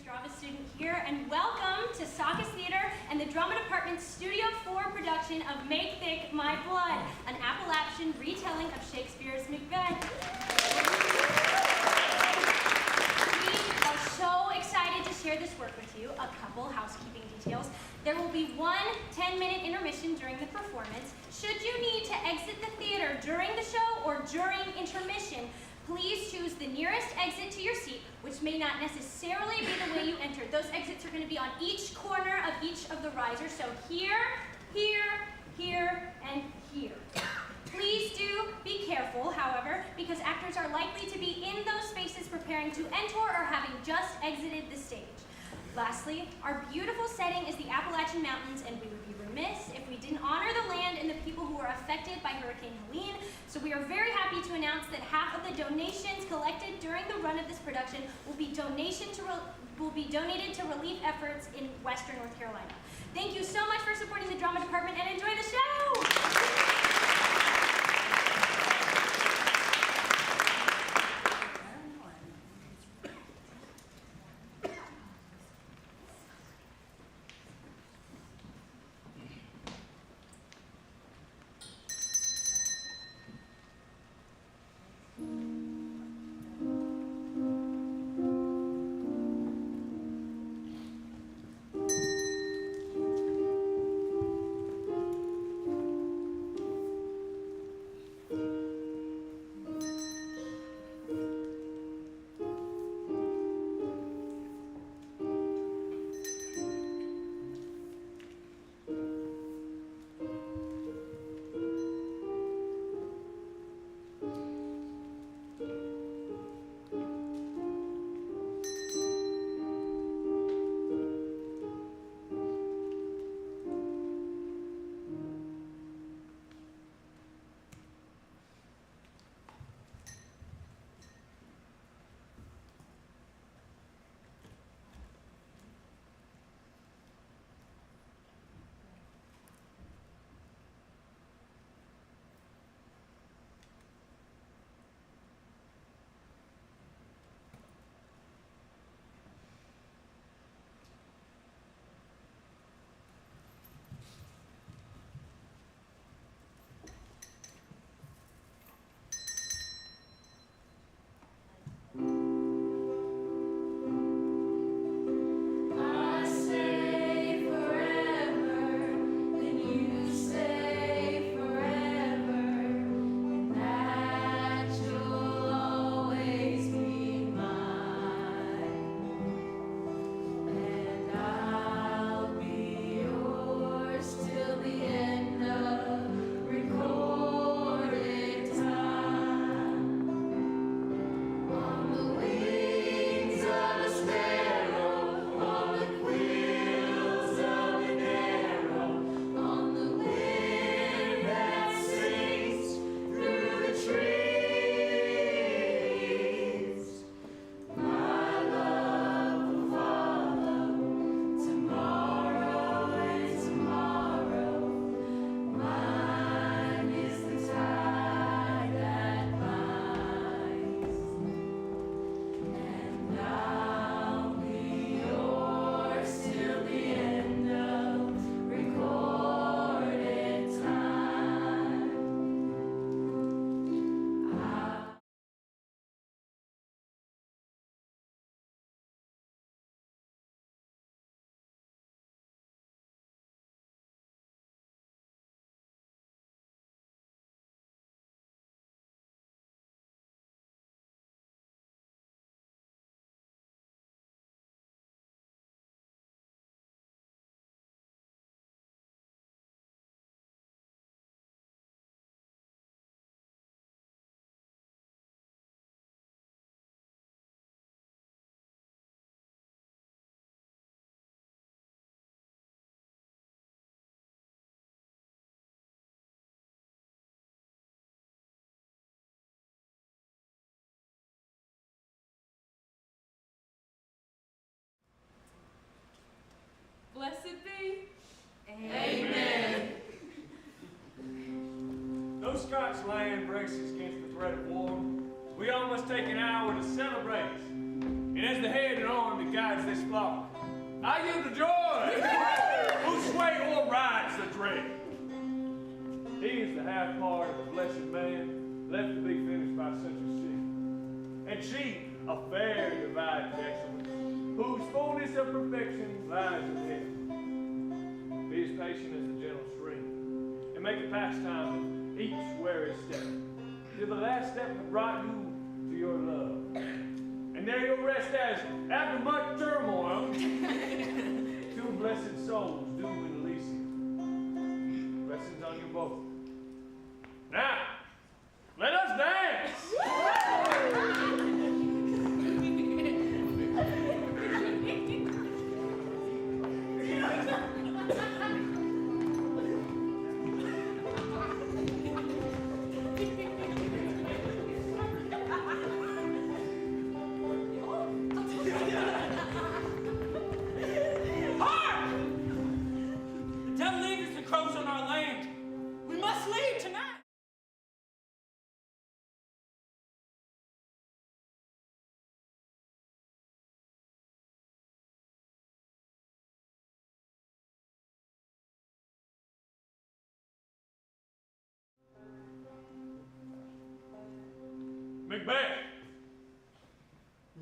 drama student here, and welcome to Sakas Theatre and the Drama Department's Studio 4 production of Make Thick My Blood, an Appalachian retelling of Shakespeare's Macbeth. We are so excited to share this work with you. A couple housekeeping details. There will be one 10-minute intermission during the performance. Should you need to exit the theater during the show or during intermission, please choose the nearest exit to your seat, which may not necessarily be the way you entered. Those exits are going to be on each corner of each of the risers, so here, here, here, and here. Please do be careful, however, because actors are likely to be in those spaces preparing to enter or having just exited the stage. Lastly, our beautiful setting is the Appalachian Mountains, and we would be remiss if we didn't honor the land and the people who were affected by Hurricane Helene. So we are very happy to announce that half of the donations collected during the run of this production will be donated to relief efforts in Western North Carolina. Thank you so much for supporting the Drama Department, and enjoy the show! Blessed be. Amen. No Scotch land braces against the threat of war. We all must take an hour to celebrate. and as the head and arm that guides this flock, I yield the joy who sway or rides the dread. He is the half part of the blessed man, left to be finished by such as she. And she, a fair divided excellence, whose fullness of perfection lies in him. Be as patient as the gentle stream, and make a pastime of each weary step, till the last step have brought you to your love. And there you'll rest as, after much turmoil, two blessed souls do in Elysium. Blessings on you both. Now, let us dance! Macbeth!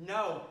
No.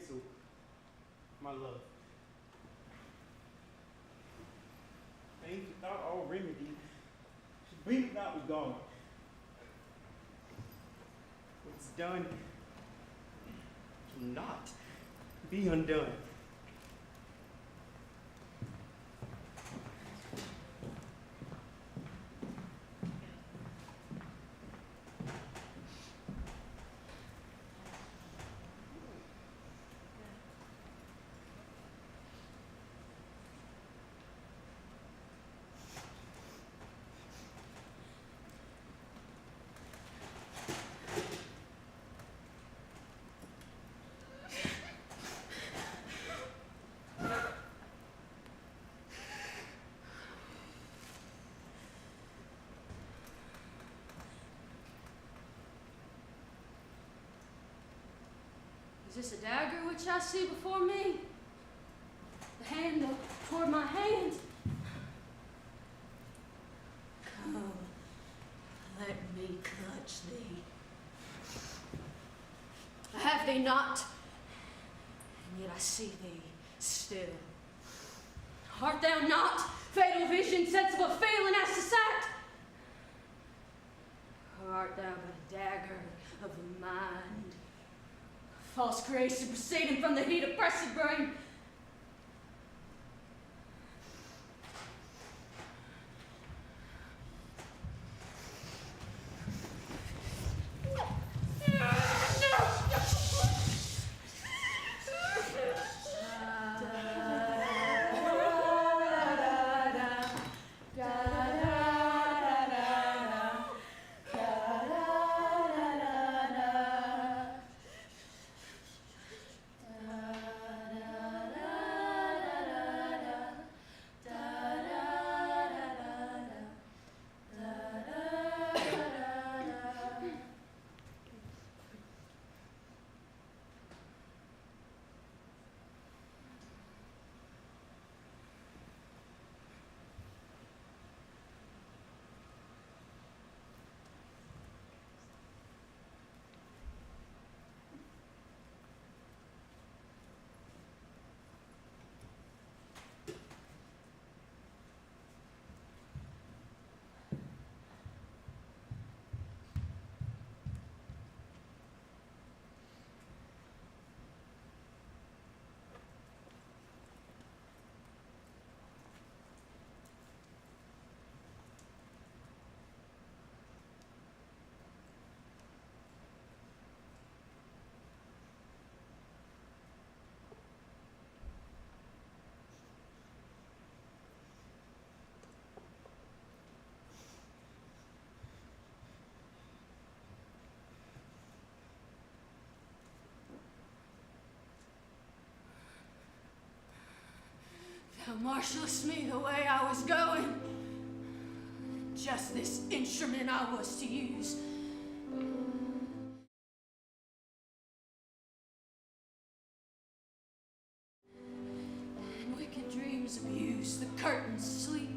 cancel my love. Things without all remedy should be without regard. What's done cannot be undone. Is this a dagger which I see before me? The handle toward my hand. Come, let me clutch thee. I have thee not, and yet I see thee still. Art thou not, fatal vision, sensible failing as to sight? Or art thou but a dagger of the mind? False creation proceeding from the heat of pressed brain. Thou marshallest me the way I was going. Just this instrument I was to use. And wicked dreams abuse, the curtains sleep.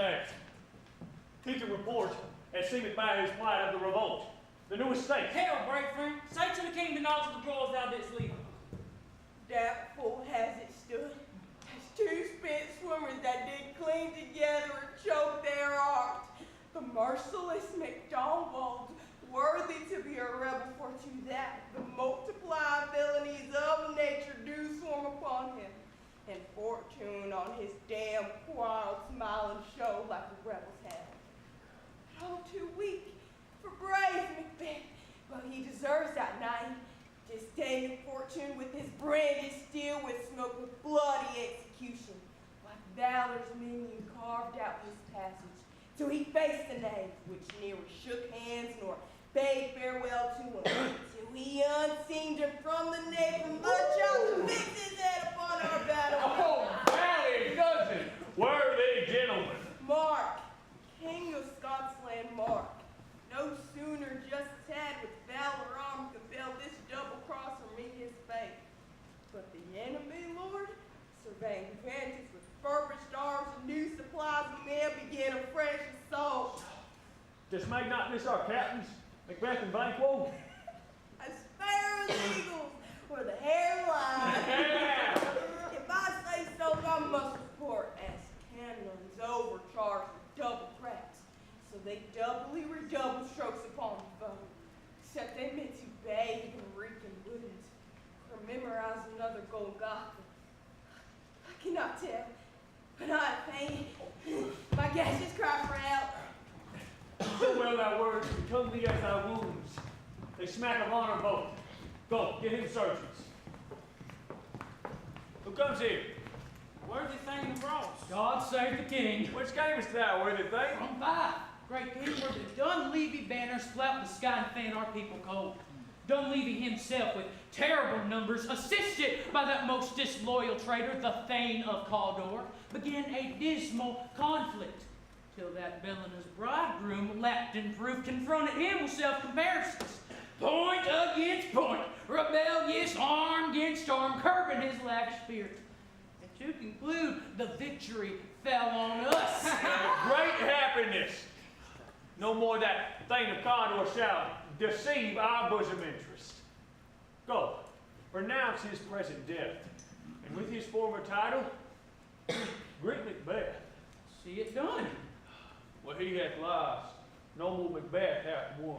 act. Teacher report and see it by his plight of the revolt. The new estate. Hell, break friend. Say to the king the knowledge of the drawers thou didst leave. Doubtful has it stood, as two spent swimmers that did cling together and choke their art. The merciless Macduff, worthy to be a rebel for to that, the multiplied villainies of nature do swarm upon him, and fortune on his damn wild smile and show like the rebels have. Oh, too weak for brave Macbeth, but he deserves that night. Disdaining fortune with his branded steel with smoke with bloody execution, like valor's minion carved out his passage. So he faced the knave, which never shook hands nor bade farewell to him, till he unseamed him from the nave and bloodshot to fix his head upon our battle. Oh, valiant cousin, worthy gentlemen. Mark, King of Scots land, Mark, no sooner just had with valor arm compelled this double crosser meet his fate. But the enemy, Lord, surveying advantage with furbished arms and new supplies of men, began a fresh assault. Dismayed not this our captains, Macbeth and Banquet? As fair as eagles were the hairline. If I say so, I must report as cannons overcharged with double cracks. So they doubly redoubled strokes upon the foe. Except they meant to bathe and reek and wouldn't, or memorize another Golgotha. I cannot tell, but I have pain. My gaseous cry for help. So well thy words become thee as thy wounds. They smack of honor both. Go, get him surgeons. Who comes here? Worthy thing of Ross. God save the king. Whence camest thou, worthy thing? From Fife, great king, where the Dunleavy banners flap the sky and fan our people cold. Dunleavy himself, with terrible numbers, assisted by that most disloyal traitor, the Thane of Cawdor, began a dismal conflict, till that villainous bridegroom, lapped in proof, confronted him with self-comparisons. Point against point, rebellious arm against arm, curbing his lavish spirit. And to conclude, the victory fell on us. Great happiness. No more that Thane of Cawdor shall deceive our bosom interest. Go, renounce his present death, and with his former title, greet Macbeth. See it done. Well, he hath lost, noble Macbeth hath won.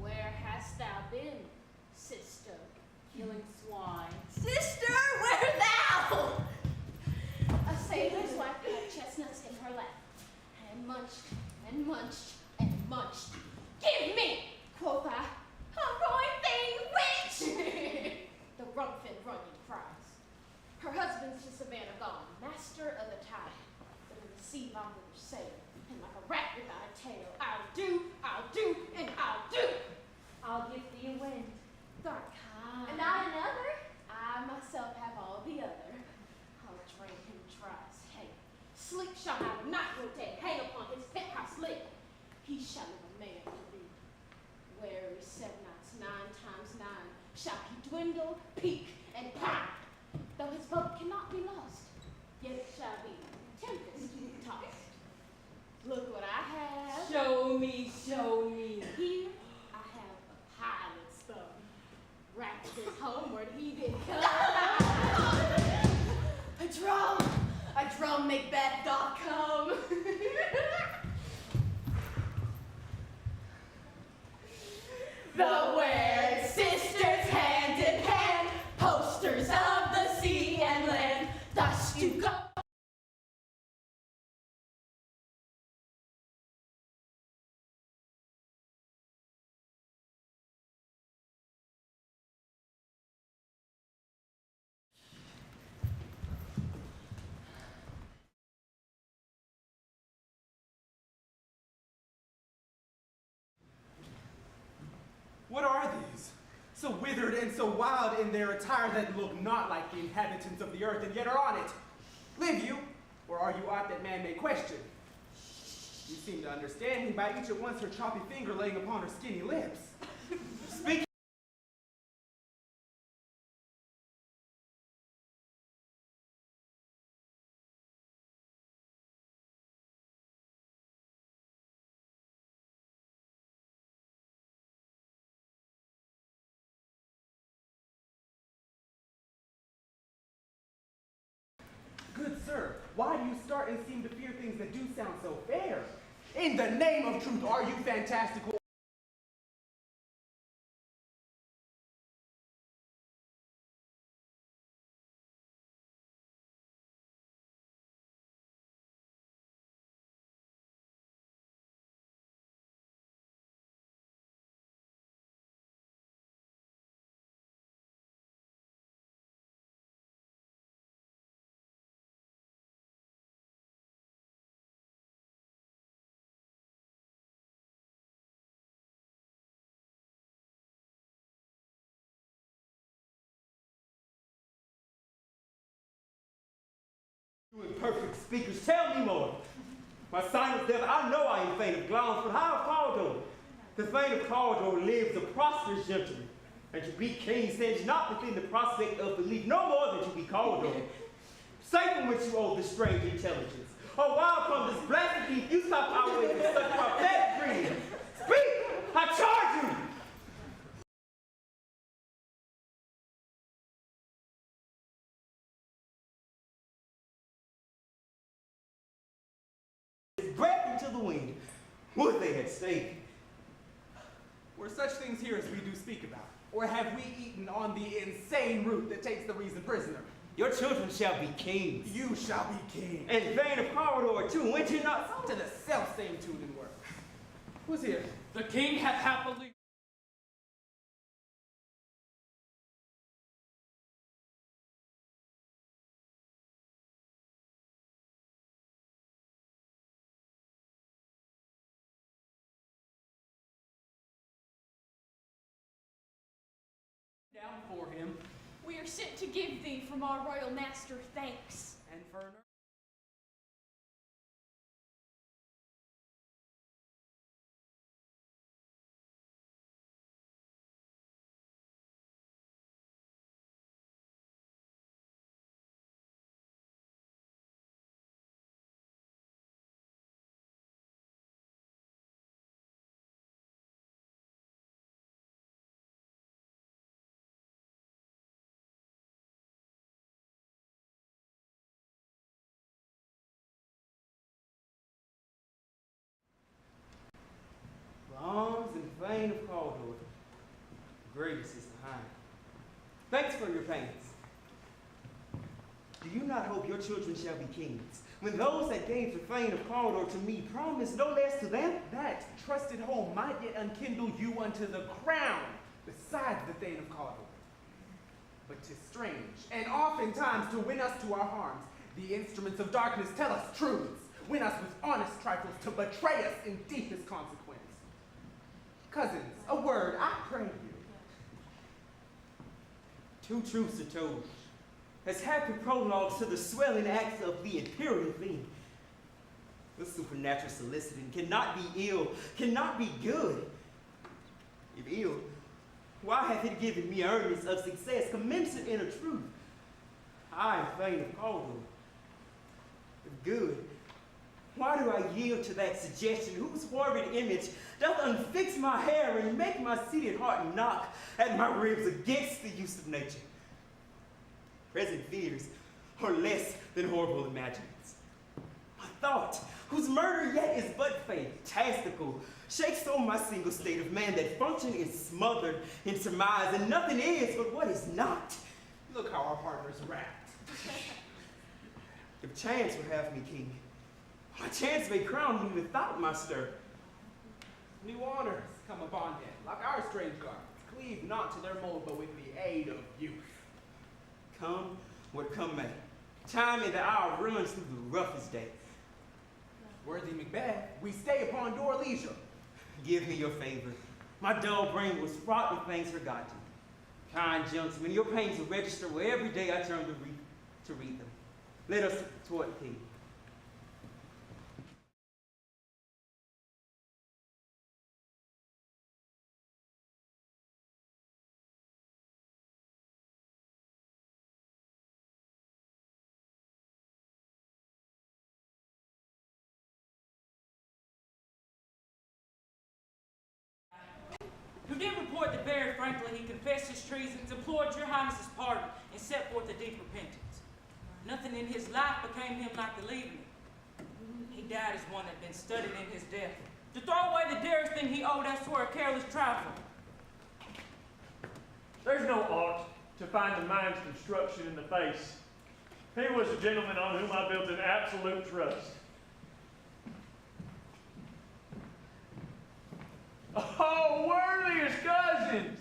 Where hast thou been, sister, killing swine? Sister, where thou? A sailor's wife had chestnuts in her lap, and munched, and munched, and munched. Give me, quoth I, a roaring thing which the rumfin runyon cries. Her husband's to Savannah gone, master of the tide, but in the sea I'm with her sail, and like a rat without a tail, I'll do, and I'll do. I'll give thee a wind, dark kind, and I another. I myself have all the other. I'll train him tries, hey, sleep shall have not will take, hang upon his penthouse lid. He shall live a man to be. Where is 7 nights, 9 times 9, shall he dwindle, peak, and pine. Though his boat cannot be lost, yet it shall be tempest tossed. Look what I have. Show me, show me. Here I have a pilot's thumb. Wrapped his homeward he did come. A drum Macbeth doth come. The word sisters hand in hand, posters of the sea and land, thus to go. What are these? So withered and so wild in their attire that look not like the inhabitants of the earth and yet are on it. Live you, or are you aught that man may question? You seem to understand me by each at once her choppy finger laying upon her skinny lips. Speak. Good sir, why do you start and seem to fear things that do sound so fair? In the name of truth, are you fantastical? You imperfect speakers, tell me more. My silence devil, I know I am faint of glance, but how of Cawdor? The fame of Cawdor lives a prosperous gentleman, and to be king stands not within the prospect of belief, no more than to be Cawdor. Say from which you owe this strange intelligence. Or why upon this blasphemy you stop our way with such prophetic greed? Speak! I charge you! Breath into the wind. Would they had stayed. Were such things here as we do speak about? Or have we eaten on the insane root that takes the reason prisoner? Your children shall be kings. You shall be king. And vain of Cawdor too, went you not? To the self-same tune and work. Who's here? The king hath happily... down for him, We are sent to give thee from our royal master thanks. and for For arms and fame of Cawdor, greatest is behind. Thanks for your pains. Do you not hope your children shall be kings, when those that gave the fame of Cawdor to me promise no less to them? That trusted home might yet unkindle you unto the crown, besides the Thane of Cawdor. But 'tis strange, and oftentimes to win us to our harms, the instruments of darkness tell us truths, win us with honest trifles, to betray us in deepest consequence. Cousins, a word, I pray you. Two truths are told, as happy prologues to the swelling acts of the imperial theme. The supernatural soliciting cannot be ill, cannot be good. If ill, why hath it given me earnest of success, commensurate in a truth? I am fain of Cawdor. If good, why do I yield to that suggestion whose horrid image doth unfix my hair and make my seated heart knock at my ribs against the use of nature? Present fears are less than horrible imaginings. My thought, whose murder yet is but fantastical, shakes on my single state of man that function is smothered in surmise, and nothing is but what is not. Look how our partner's wrapped. If chance would have me king, my chance may crown me without my stir. New honors come upon him, like our strange garments, cleave not to their mold, but with the aid of youth. Come what come may, time and the hour runs through the roughest day. Worthy Macbeth, we stay upon your leisure. Give me your favor. My dull brain was fraught with things forgotten. Kind gentlemen, your pains will register where every day I turn to read them. Let us toward the king. who did report that very frankly he confessed his treasons, implored your highness's pardon, and set forth a deep repentance. Nothing in his life became him like the leaving. He died as one that had been studied in his death, to throw away the dearest thing he owed us for a careless trifle. There's no art to find the mind's construction in the face. He was a gentleman on whom I built an absolute trust. Oh, worthiest cousins!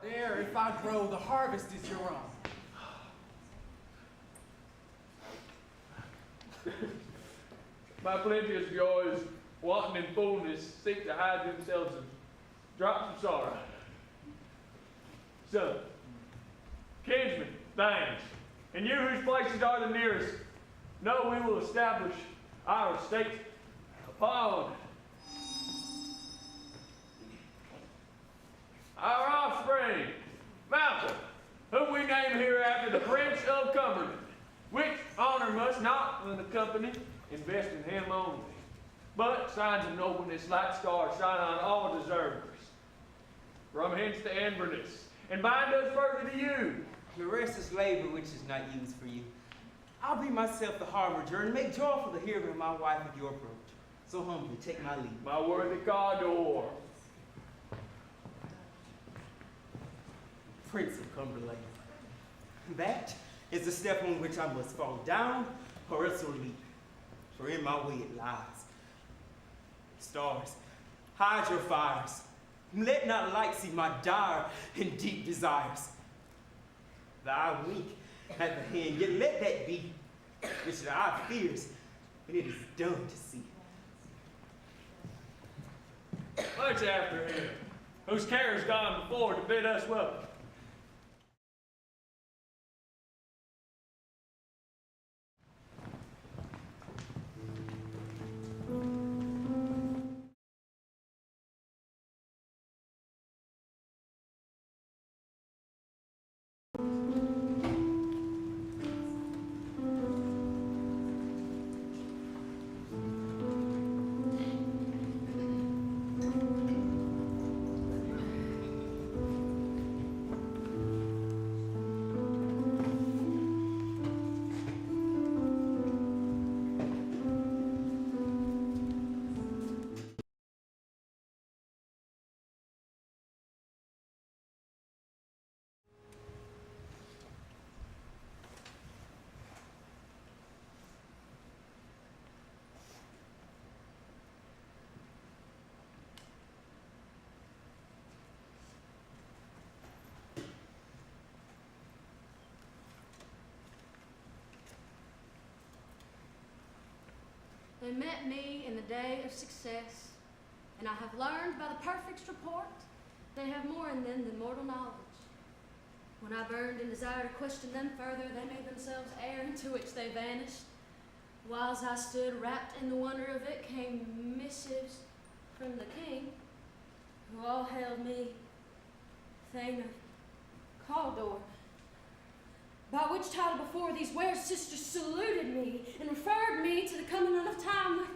There, if I grow, the harvest is your own. My plenteous joys, wanting in fullness, seek to hide themselves in drops of sorrow. Son, kinsmen, thanks, and you whose places are the nearest, know we will establish our estate upon our offspring, Malcolm, whom we name here after the Prince of Cumberland, which honor must not, when the company invest in him only, but signs of nobleness like stars shine on all deservers, from hence to Inverness, and bind us further to you. The rest is labor which is not used for you. I'll be myself the harbinger and make joyful the hearing of my wife at your approach. So humbly take my leave. My worthy Cawdor. Prince of Cumberland. That is the step on which I must fall down or else or leap. For in my way it lies. Stars, hide your fires. Let not light see my dire and deep desires. Thy wink at the hand, yet let that be which the eye fears when it is done to see. Much after him, whose care has gone before to bid us welcome. They met me in the day of success, and I have learned by the perfect's report they have more in them than mortal knowledge. When I burned in desire to question them further, they made themselves air into which they vanished. Whilst I stood wrapped in the wonder of it, came missives from the king, who all hailed me Thane of Cawdor, by which title before these were sisters saluted me and referred me to the coming on of time with,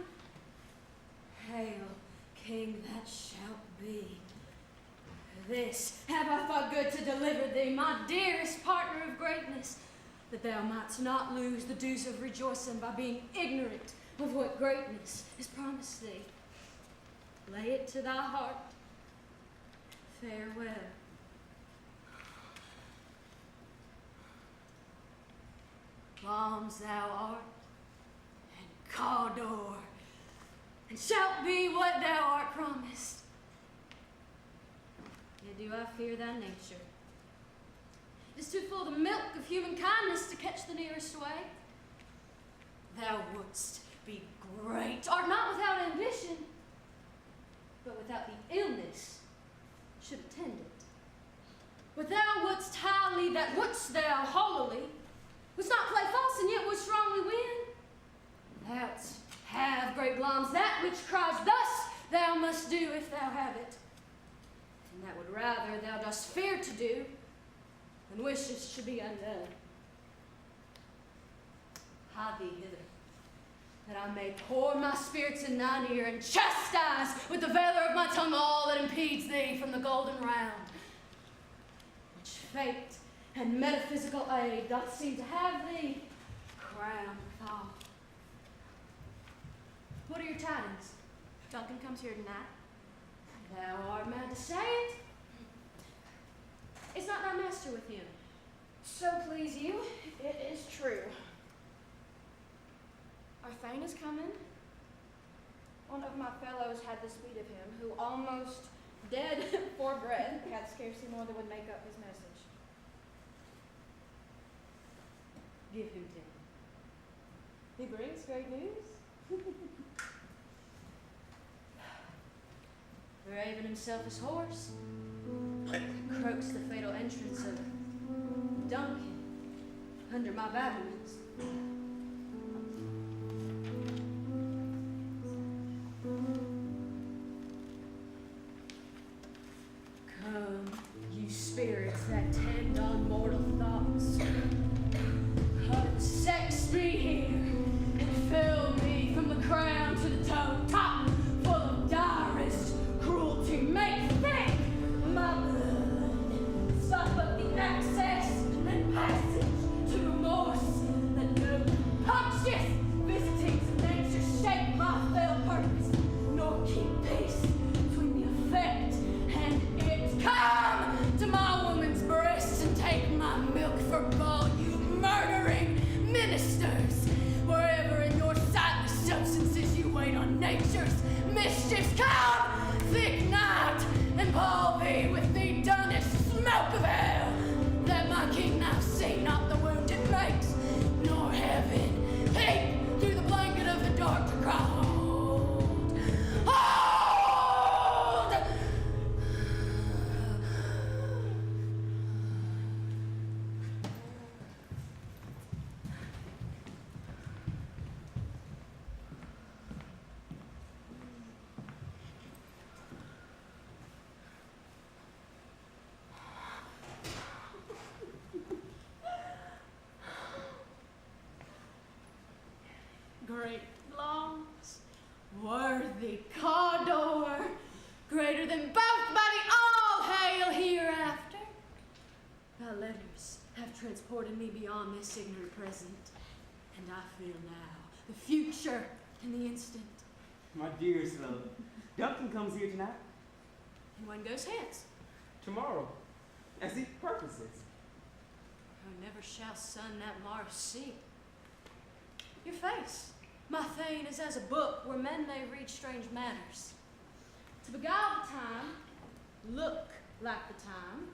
Hail, King, that shalt be. This have I thought good to deliver thee, my dearest partner of greatness, that thou mightst not lose the dues of rejoicing by being ignorant of what greatness is promised thee. Lay it to thy heart. Farewell. Bombs thou art, and Cawdor, and shalt be what thou art promised. Yet do I fear thy nature. It is too full the milk of human kindness to catch the nearest way. Thou wouldst be great, art not without ambition, but without the illness should attend it. But thou wouldst highly, that wouldst thou holily, Wouldst not play false, and yet would strongly win? Thou'st have, great Glamis, that which cries thus thou must do if thou have it. And that would rather thou dost fear to do than wishes should be undone. Hie thee hither, that I may pour my spirits in thine ear and chastise with the valor of my tongue all that impedes thee from the golden round, which fate and metaphysical aid doth seem to have thee crowned withal. What are your tidings? Duncan comes here tonight. Thou art mad to say it. Is not thy master with him? So please you, it is true. Our Thane is coming. One of my fellows had the speed of him, who almost dead for bread, had scarcely more than would make up his message. Give him 10. He brings great news. Raven himself is hoarse, croaks the fatal entrance of Duncan under my battlements. Come, you spirits that tend on mortal thoughts, unsex me here and fill me from the crown to the toe, top full of direst cruelty. Make thick my blood, stop up the access and passage to remorse, that no conscious visitings of nature shake my fell purpose, nor keep pace between the effect and it. Come to my woman's breast and take my milk for gall, you murdering ministers. Wherever in your sightless substances you wait on nature's mischiefs, come, thick night, and pall thee with the dunnest smoke of hell, that my king now see not the wound it makes, nor heaven peep through the blanket of the dark to cry, hold, hold! Great Glamis, worthy Cawdor, greater than both body, all hail hereafter. Thy letters have transported me beyond this ignorant present, and I feel now the future in the instant. My dearest love, Duncan comes here tonight. And one goes hence, Tomorrow, as he purposes. who never shall sun that Mars see. Your face, my Thane, is as a book where men may read strange matters. To beguile the time, look like the time.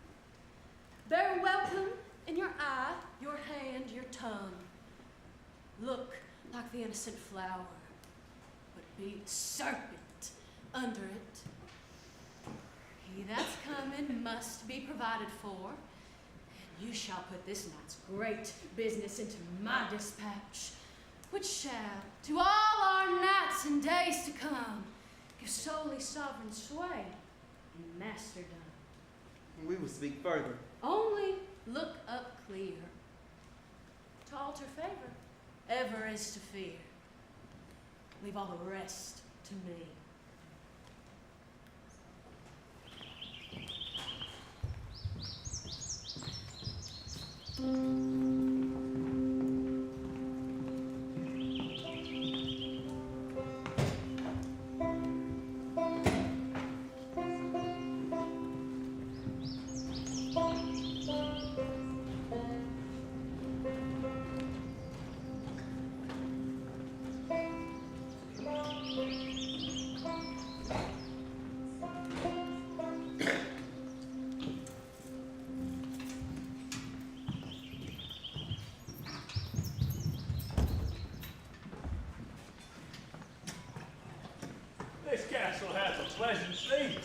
Bear welcome in your eye, your hand, your tongue. Look like the innocent flower, but be the serpent under it. He that's coming must be provided for, and you shall put this night's great business into my dispatch, which shall, to all our nights and days to come, give solely sovereign sway and masterdom. We will speak further. Only look up clear. To alter favor, ever is to fear. Leave all the rest to me. This castle has a pleasant seat.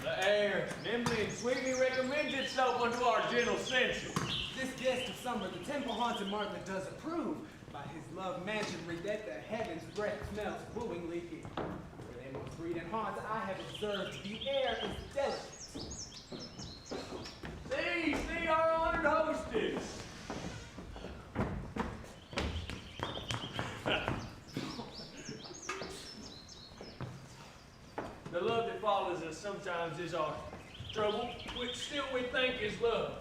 The air nimbly and sweetly recommends itself unto our gentle senses. This guest of summer, the temple-haunted Martha does approve. By his love mansionry that the heaven's breath smells wooingly here. Where they most breed and haunt, I have observed the air is delicate. See our honored hostess. The love that follows us sometimes is our trouble, which still we think is love.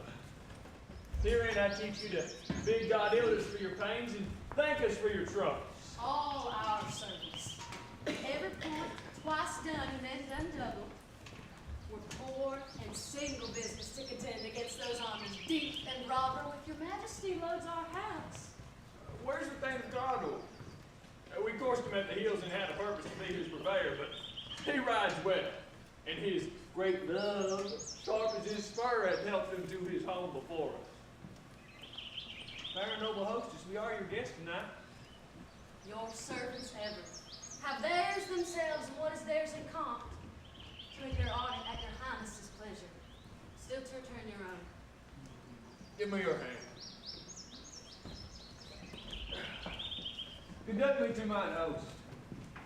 Herein I teach you to bid God heal us for your pains and thank us for your troubles. All our servants, every point twice done and then done double. We're poor and single business to contend against those armies deep and robber with your majesty loads our house. Where's the thing of Cardinal? We coursed him at the heels and had a purpose to be his purveyor, but he rides well, and his great love, sharp as his spur, hath helped him to his home before us. Fair and noble hostess, we are your guests tonight. Your servants ever have theirs themselves and what is theirs in common, to make their audit at your highness's pleasure, still to return your own. Give me your hand. Conduct me to mine host.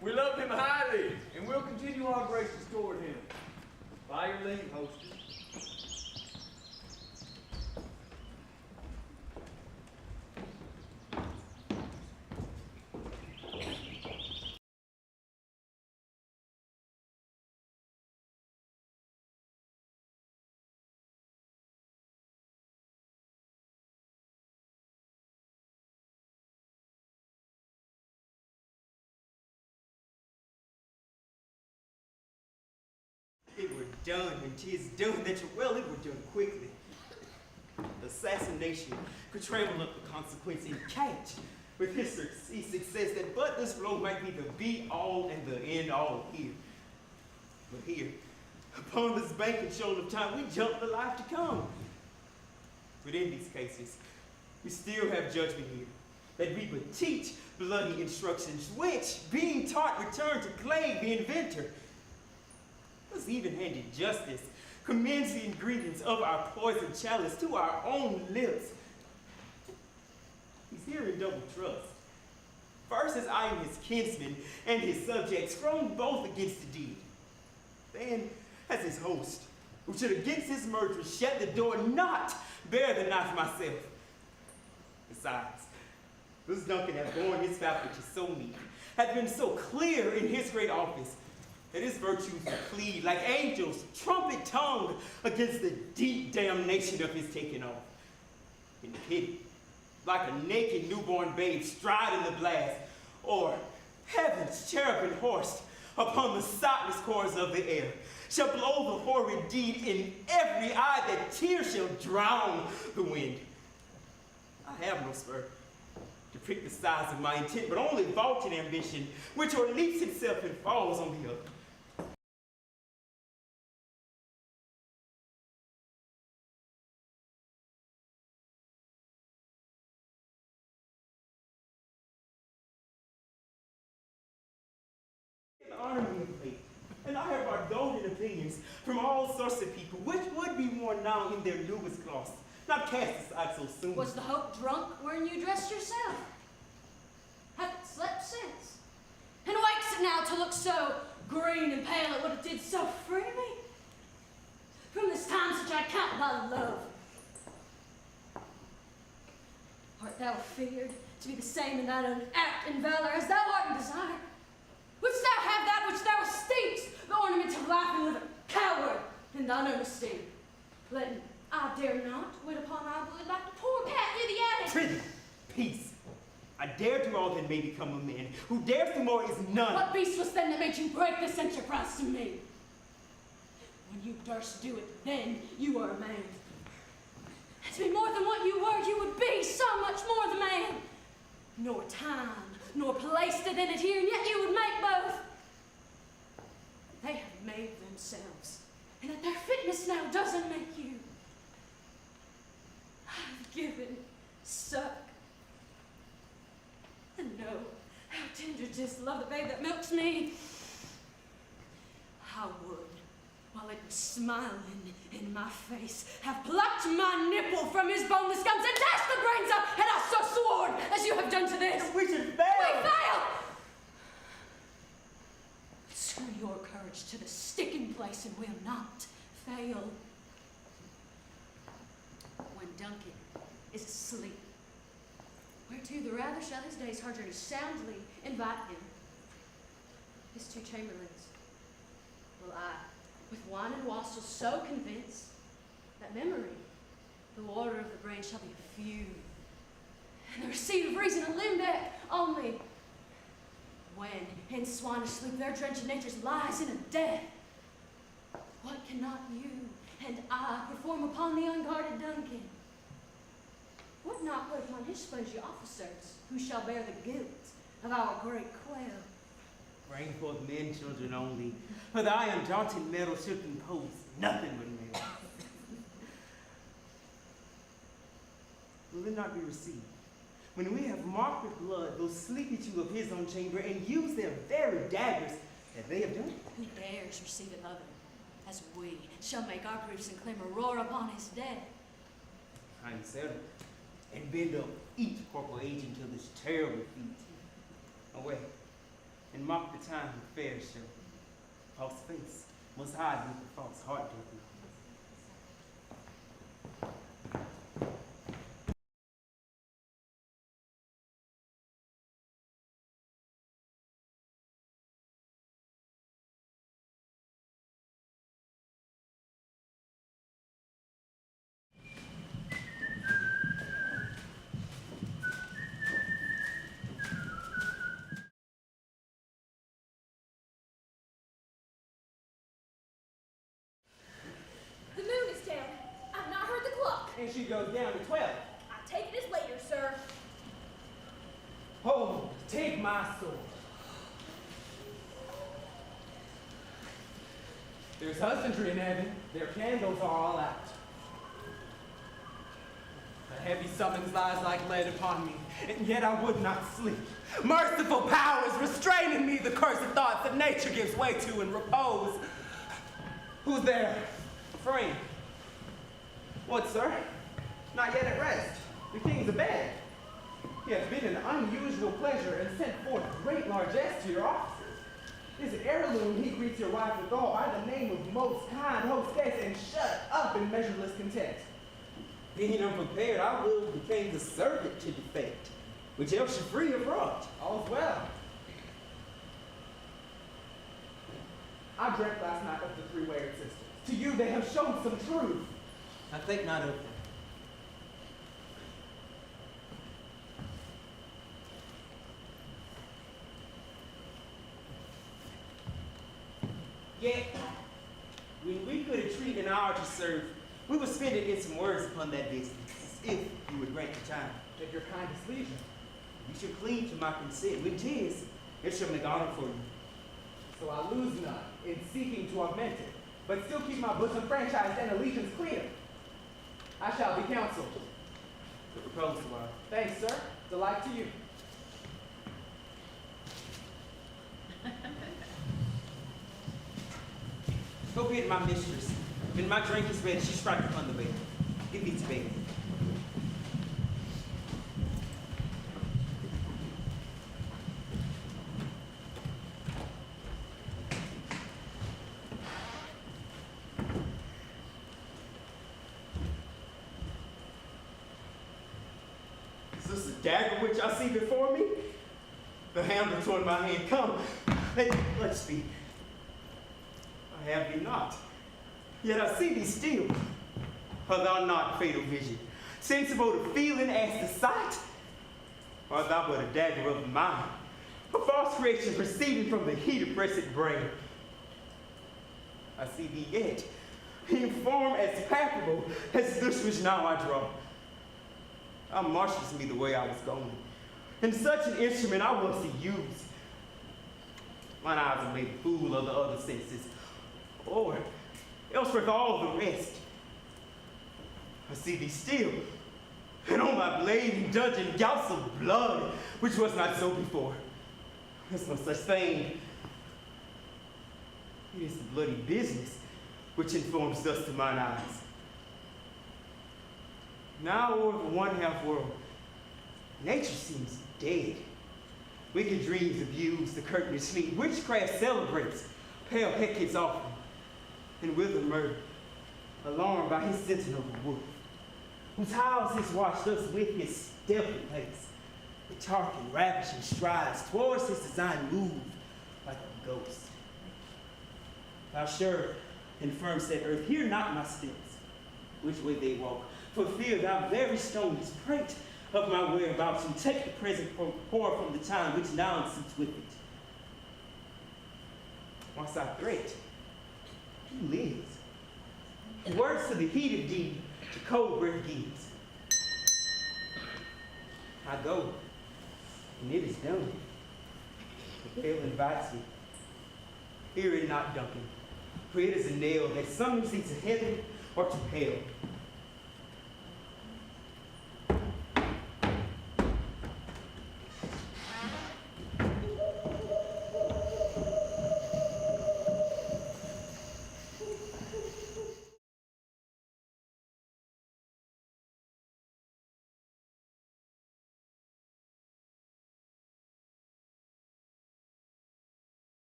We love him highly, and will continue our graces toward him. By your leave, hostess. It were done, and 'tis done that well, it were done quickly. Assassination could trample up the consequence and catch with his success that but this blow might be the be-all and the end-all here. But here, upon this banquet shoal of time, we jump the life to come. But in these cases, we still have judgment here, that we would teach bloody instructions, which, being taught, return to clay the inventor. This even-handed justice commends the ingredients of our poison chalice to our own lips. He's here in double trust. First as I am his kinsman and his subjects, thrown both against the deed. Then as his host, who should against his murderer shut the door, not bear the knife myself. Besides, this Duncan hath borne his faculties so meek, hath been so clear in his great office, that his virtues plead like angels, trumpet tongue against the deep damnation of his taking off. In pity, like a naked newborn babe stride in the blast, or heaven's cherubim horsed upon the sightless chorus of the air, shall blow the horrid deed in every eye that tears shall drown the wind. I have no spur to prick the size of my intent, but only vaulting ambition, which o'erleaps itself and falls on the other. Honor me of late, and I have our golden opinions from all sorts of people, which would be worn now in their newest gloss, not cast aside so soon. Was the hope drunk wherein you dressed yourself? Hath it slept since? And wakes it now to look so green and pale at what it did so freely? From this time such I count thy love. Art thou feared to be the same in thine own act and valor as thou art in desire? Wouldst thou have that which thou esteem'st, the ornament of life and living, coward in thine own esteem? Letting I dare not wait upon thy blood like the poor cat near the attic. Prithee, peace. I dare do all that may become a man. Who dares do more is none. What beast was then that made you break this enterprise to me? When you durst do it, then you are a man. And to be more than what you were, you would be so much more the man. Nor time, nor place did in it here, and yet you would make both. They have made themselves, and that their fitness now doesn't make you. I've given, suck, and know how tender 'tis to love the babe that milks me. I would while it was smiling in my face, have plucked my nipple from his boneless gums and dashed the brains out, and I so swore, as you have done to this. We should fail. We fail! Screw your courage to the sticking place and we'll not fail. When Duncan is asleep, whereto the rather shall his days hard journey soundly invite him. His two chamberlains will I, with wine and wassail, so convince that memory, the water of the brain, shall be a feud, and the receipt of reason a limbeck only. When in swinish sleep their drenched natures lies in a death, what cannot you and I perform upon the unguarded Duncan? What not put upon his spongy officers, who shall bear the guilt of our great quail? Bring forth men, children only, for thy undaunted metal should impose nothing but male. Will it not be received when we have marked with blood those sleepy two of his own chamber and used their very daggers that they have done? Who dares receive it other, as we shall make our proofs and claim a roar upon his dead? I am settled, and bend up each corporal agent to this terrible feat. Away, and mock the time with fair show. False face must hide with the false heart doth know. The moon is down. I've not heard the clock. And she goes down to 12. I take it as later, sir. Oh, take my sword. There's husbandry in heaven. Their candles are all out. A heavy summons lies like lead upon me, and yet I would not sleep. Merciful powers restraining me, the cursed thoughts that nature gives way to in repose. Who's there? Friend. What, sir? Not yet at rest. The king's abed. He has been an unusual pleasure and sent forth great largesse to your officers. His heirloom he greets your wife withal by the name of most kind hostess, and shut up in measureless content. Being unprepared, I will became the servant to defect, which else should free have wrought. All's well. I dreamt last night of the three wayward sisters. To you they have shown some truth. I think not of them. Yet, when we could entreat an hour to serve, we would spend it in some words upon that business, if you would grant the time. At your kindest leisure. You should cleave to my consent. When 'tis, it shall make honor for you. So I lose none in seeking to augment it, but still keep my bosom franchised and allegiance clear. I shall be counseled. The proposal, wife. Thanks, sir. Delight to you. Go bid my mistress. When my drink is ready, she strike upon the bed. Give me to bed. Is this the dagger which I see before me? The handle toward my hand. Come, let's speak. I have thee not, yet I see thee still. Art thou not fatal vision, sensible to feeling as the sight? Art thou but a dagger of the mind, a false creation proceeding from the heat of oppressed brain? I see thee yet, in form as palpable as this which now I draw. Thou marshals me the way I was going, and such an instrument I will see used. Mine eyes are made a fool of the other senses, or else with all the rest. I see thee still, and on my blade and dungeon gouts of blood, which was not so before. There's no such thing. It is the bloody business which informs dust to mine eyes. Now over the one-half world, nature seems dead. Wicked dreams abuse the curtain of sleep. Witchcraft celebrates pale Hecate's offering, and wither murder, alarmed by his sentinel of wolf, whose howls has watched us with his stealthy pace. The Tarkin ravishing strides towards his design, move like a ghost. Thou sure and firm said earth, hear not my steps, which way they walk, for fear thou very stones prate of my whereabouts, and take the present pour from the time which now suits with it. Once I threat, he lives. Words to the heat of deed, to cold breath gives. I go, and it is done. The veil invites me. Fear it not, Duncan, for it is a nail that summons thee to heaven or to hell.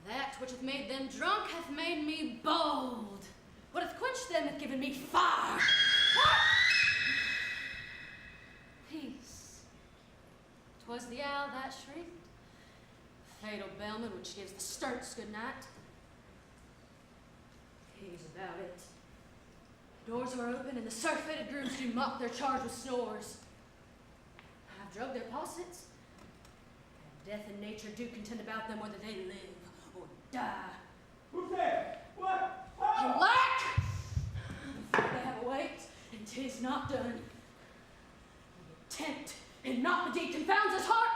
That which hath made them drunk hath made me bold. What hath quenched them hath given me fire. Peace. 'Twas the owl that shrieked, fatal bellman which gives the sturts good night. He's about it. Doors are open and the surfeited grooms do mock their charge with snores. I've drugged their possets, and death and nature do contend about them whether they live or die. Who's there? What? You lack! They have awaked, and 'tis not done. The intent and not the deed confounds his heart.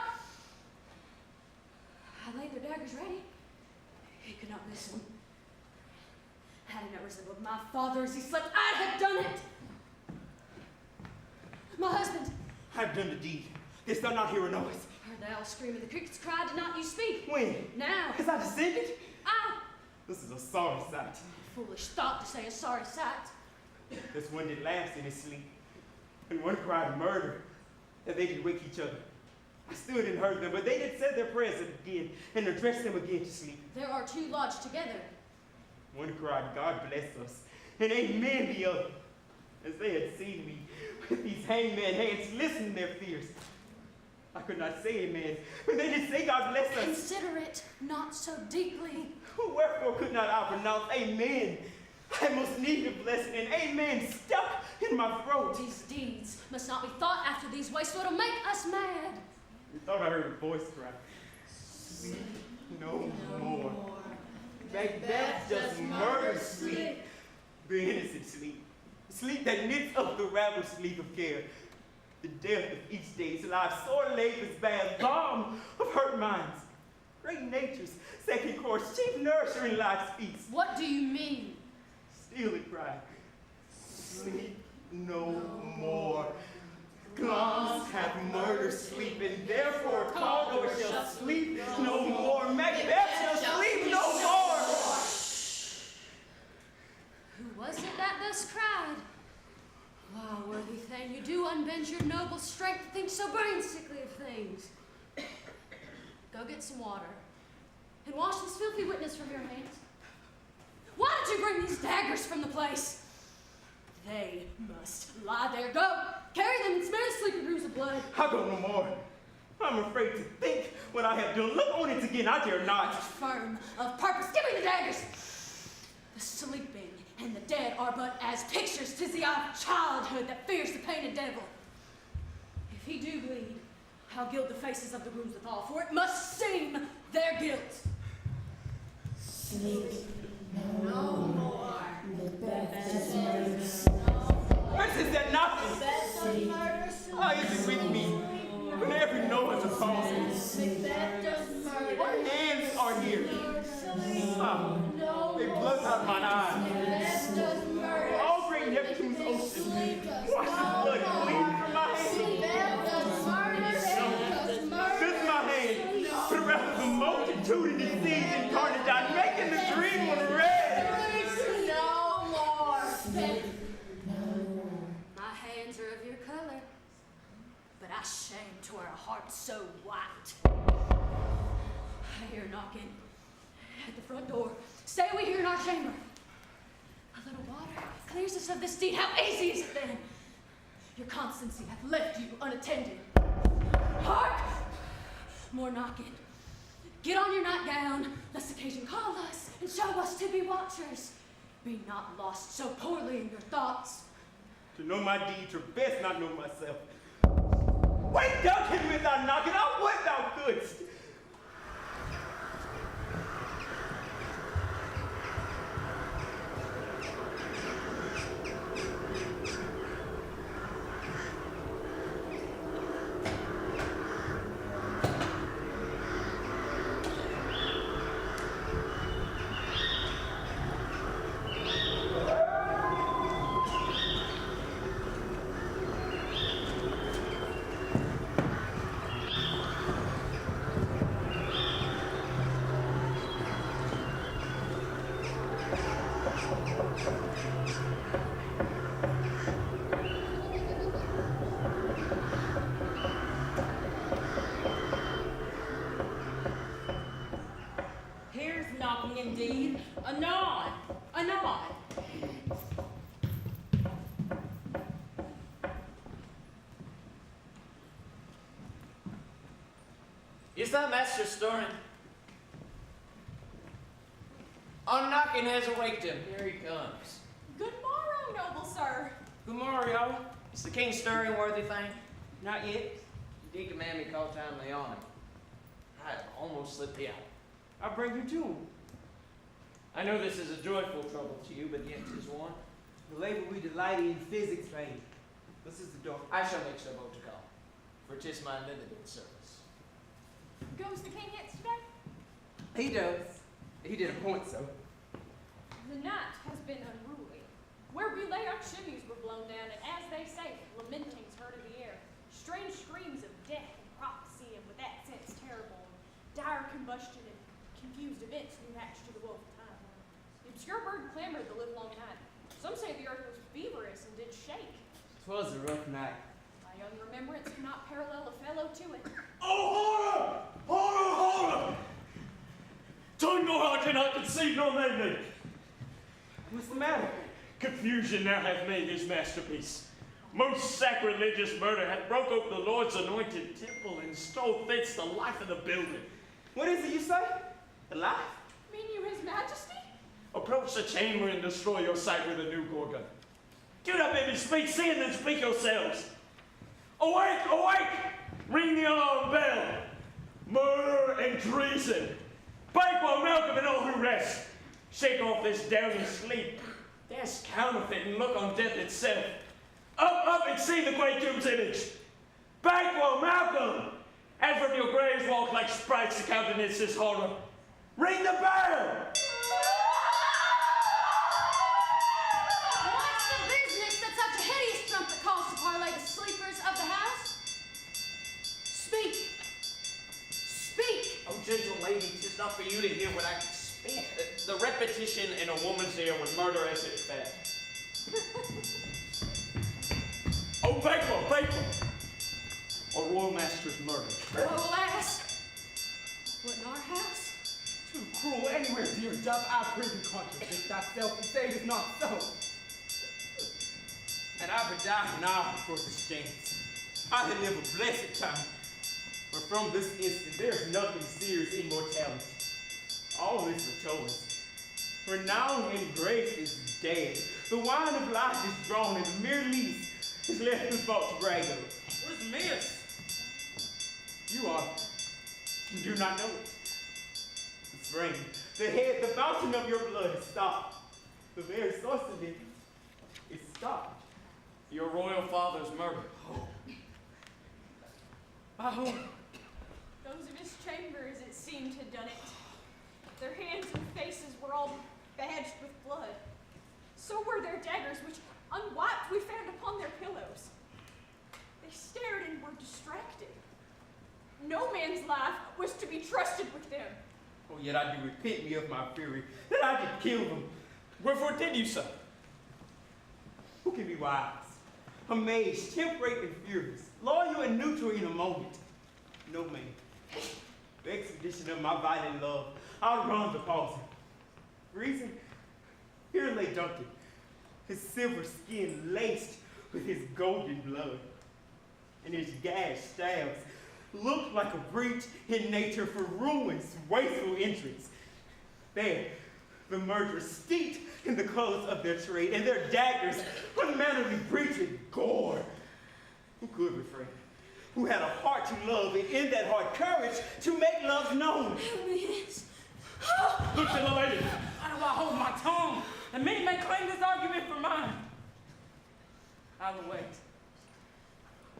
I laid their daggers ready. He could not listen. Had he not resembled my father as he slept, I'd have done it. My husband. I've done the deed. Didst thou not hear a noise? Heard the owl scream and the crickets cry, did not you speak? When? Now. As I descended? Ah! This is a sorry sight. Foolish thought to say a sorry sight. This one did laugh in his sleep, and one cried murder, that they did wake each other. I still didn't hurt them, but they did say their prayers again, and address them again to sleep. There are two lodged together. One cried, God bless us, and amen the other, as they had seen me, with these hangman hands listening to their fears. I could not say amen, but they did say God bless us. Consider it not so deeply. Wherefore could not I pronounce amen? I must need a blessing, and amen stuck in my throat. These deeds must not be thought after these ways, for it'll make us mad. I thought I heard a voice cry, sleep no more. Macbeth just murdered sleep, the innocent sleep. Sleep that knits up the raveled sleep of care. The death of each day's life, sore labor's bad, balm of hurt minds. Great nature's second course, chief nourisher in life's feast. What do you mean? Still it cried, sleep no more. Glamis hath murdered sleep, and therefore Cawdor shall sleep no more. Macbeth shall sleep no more. Who was it that thus cried? Ah, worthy thane, you do unbend your noble strength to think so brain sickly of things. Go get some water, and wash this filthy witness from your hands. Why did you bring these daggers from the place? They must lie there. Go, carry them and smear the sleeping grooves of blood. I go no more. I'm afraid to think what I have done. Look on it again, I dare not. Firm of purpose, give me the daggers. The sleeping and the dead are but as pictures. 'Tis the eye of childhood that fears the painted devil. If he do bleed, I'll gild the faces of the grooms withal, for it must seem their guilt. Sleep no more. What is that nothing? Macbeth does murder sleep. Oh, is it of mine eye. Macbeth does murder. All great Neptune's ocean. Wash the blood clean from my hand. Macbeth does murder. Macbeth does murder. This my hand. But rather the multitude in the seas and carnage, I'm making the green one red. No more. My hands are of your color, but I shame to wear a heart so white. I hear knocking at the front door. Stay we here in our chamber. A little water clears us of this deed. How easy is it then? Your constancy hath left you unattended. Hark! More knocking. Get on your nightgown, lest occasion call us and show us to be watchers. Be not lost so poorly in your thoughts. To know my deeds or best not know myself. Wake thou him without knocking out what thou couldst. Here's knocking indeed. Anon, anon. Is that Master stirring? Our knocking has awaked him. Here he comes. Good morrow, noble sir. Good morrow, y'all. Is the king stirring, worthy thing? Not yet. You did command me call timely on him. I had almost slipped out. I'll bring you to him. I know this is a joyful trouble to you, but yet 'tis one. The labor we delight in physics fame. This is the door. I shall make so bold to call, for 'tis my limited service. Goes the king hits today? He does. He did appoint so. The night has been unruly. Where we lay our chimneys were blown down, and as they say, lamentings heard in the air. Strange screams of death and prophecy, and with accents terrible, dire combustion and confused events new hatched to the woeful time. The obscure bird clamored the livelong night. Some say the earth was feverish and did shake. 'Twas a rough night. My young remembrance cannot parallel a fellow to it. Oh, horror! Horror, horror! Tongue nor heart cannot conceive nor name me. What's the matter? Confusion now hath made his masterpiece. Most sacrilegious murder hath broke open the Lord's anointed temple and stole thence the life of the building. What is it you say? Alive? Mean you his majesty? Approach the chamber and destroy your sight with a new gorgon. Get up, baby, speak, see, and then speak yourselves. Awake, awake! Ring the alarm bell. Murder and treason. Banquet, Malcolm, and all who rest. Shake off this downy sleep. Dash counterfeit and look on death itself. Up, up, and see the great doom's image. Banquet, Malcolm! And from your graves walk like sprites to countenance this horror. Ring the bell! What's the business that such a hideous trumpet calls to parlay the sleepers of the house? Speak! Speak! Oh, gentle lady, 'tis not for you to hear what I can speak. The repetition in a woman's ear would murder as it fed. Oh, Banquet, Banquet! Our royal master's murdered. Oh, alas! What in our house? Too cruel anywhere, dear, doth I prithee contradict thyself and say it is not so. And I would die an hour before this chance. I had lived a blessed time. But from this instant, there is nothing serious immortality. All is for choice. Renown and grace is dead. The wine of life is drawn, and the mere least is left us about to brag of. What is amiss? You do not know it. The spring, the head, the fountain of your blood is stopped. The very source of it is stopped. Your royal father's murder. By whom? Those of his chamber, as it seemed, had done it. Their hands and faces were all badged with blood. So were their daggers, which, unwiped, we found upon their pillows. They stared and were distracted. No man's life was to be trusted with them. Oh, yet I do repent me of my fury, that I did kill them. Wherefore did you so? Who can be wise? Amazed, temperate, and furious, loyal and neutral in a moment. No man. The expedition of my violent love, outrun the palsy. Reason? Here lay Duncan, his silver skin laced with his golden blood, and his gashed stabs looked like a breach in nature for ruin's wasteful entrance. There, the murderers steeped in the colors of their trade, and their daggers unmannerly breaching gore. Who could refrain? Who had a heart to love, and in that heart courage to make love known? Look to the lady. How do I hold my tongue? And many may claim this argument for mine. I will wait.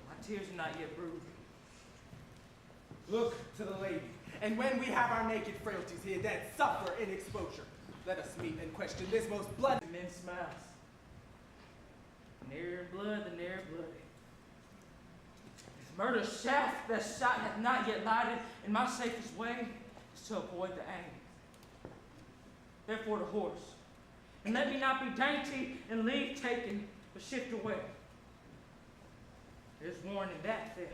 My tears are not yet bruised. Look to the lady, and when we have our naked frailties here that suffer in exposure, let us meet and question this most bloody. Men smiles. Nearer blood, the nearer bloody. This murder shaft that shot hath not yet lighted, and my safest way is to avoid the aim. Therefore the horse. And let me not be dainty and leave taken, but shift away. There's warning in that theft.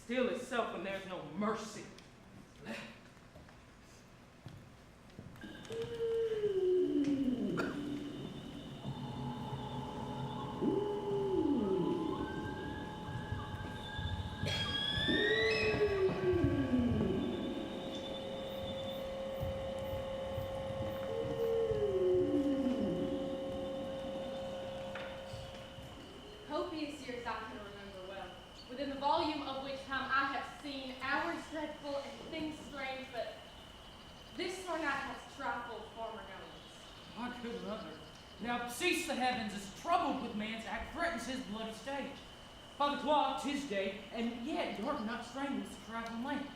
Steal itself when there's no mercy left. Copious years I can remember well, within the volume of which time I have seen hours dreadful and things strange, but this sore night has trifled former knowledge. My good mother, now cease the heavens as troubled with man's act threatens his bloody stage. By the clock, 'tis day, and yet dark not strangles the traveling land.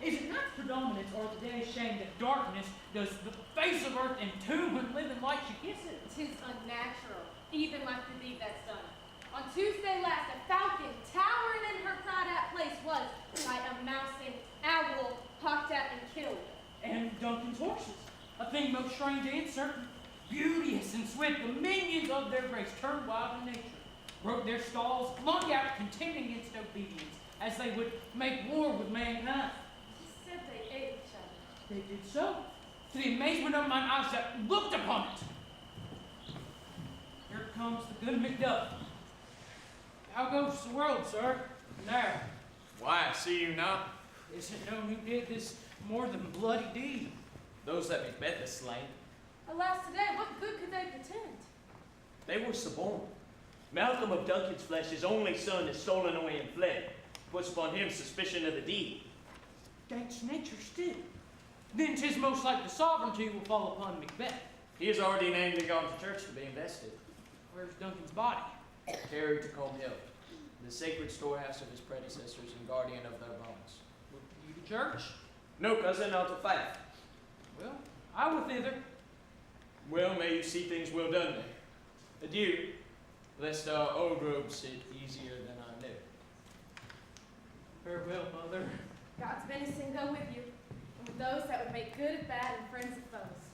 Is it night's predominance, or the day shame that darkness does the face of earth entomb when living light she kisses? 'Tis unnatural, even like the deed that's done. On Tuesday last, a falcon, towering in her pride at place, was by a mouse and owl hawked at and killed. And Duncan's horses, a thing most strange and uncertain, beauteous and swift, the minions of their race turned wild in nature, broke their stalls, flung out, contending against obedience, as they would make war with mankind. He said they ate each other. They did so, to the amazement of mine eyes that looked upon it. Here comes the good Macduff. How goes the world, sir? Now, Why, see you not? is it known who did this more than bloody deed? Those that Macbeth has slain. Alas, today, what good could they pretend? They were suborned. Malcolm of Duncan's flesh, his only son, is stolen away and fled. Puts upon him suspicion of the deed. Against nature still. Then 'tis most like the sovereignty will fall upon Macbeth. He is already named and gone to church to be invested. Where's Duncan's body? Carried to Combe Hill, the sacred storehouse of his predecessors and guardian of their bones. Will you to church? No, cousin, not to fight. Well, I will thither. Well, may you see things well done there. Adieu, lest our old road sit easier than I knew. Farewell, mother. God's benison go with you, and with those that would make good of bad and friends of foes.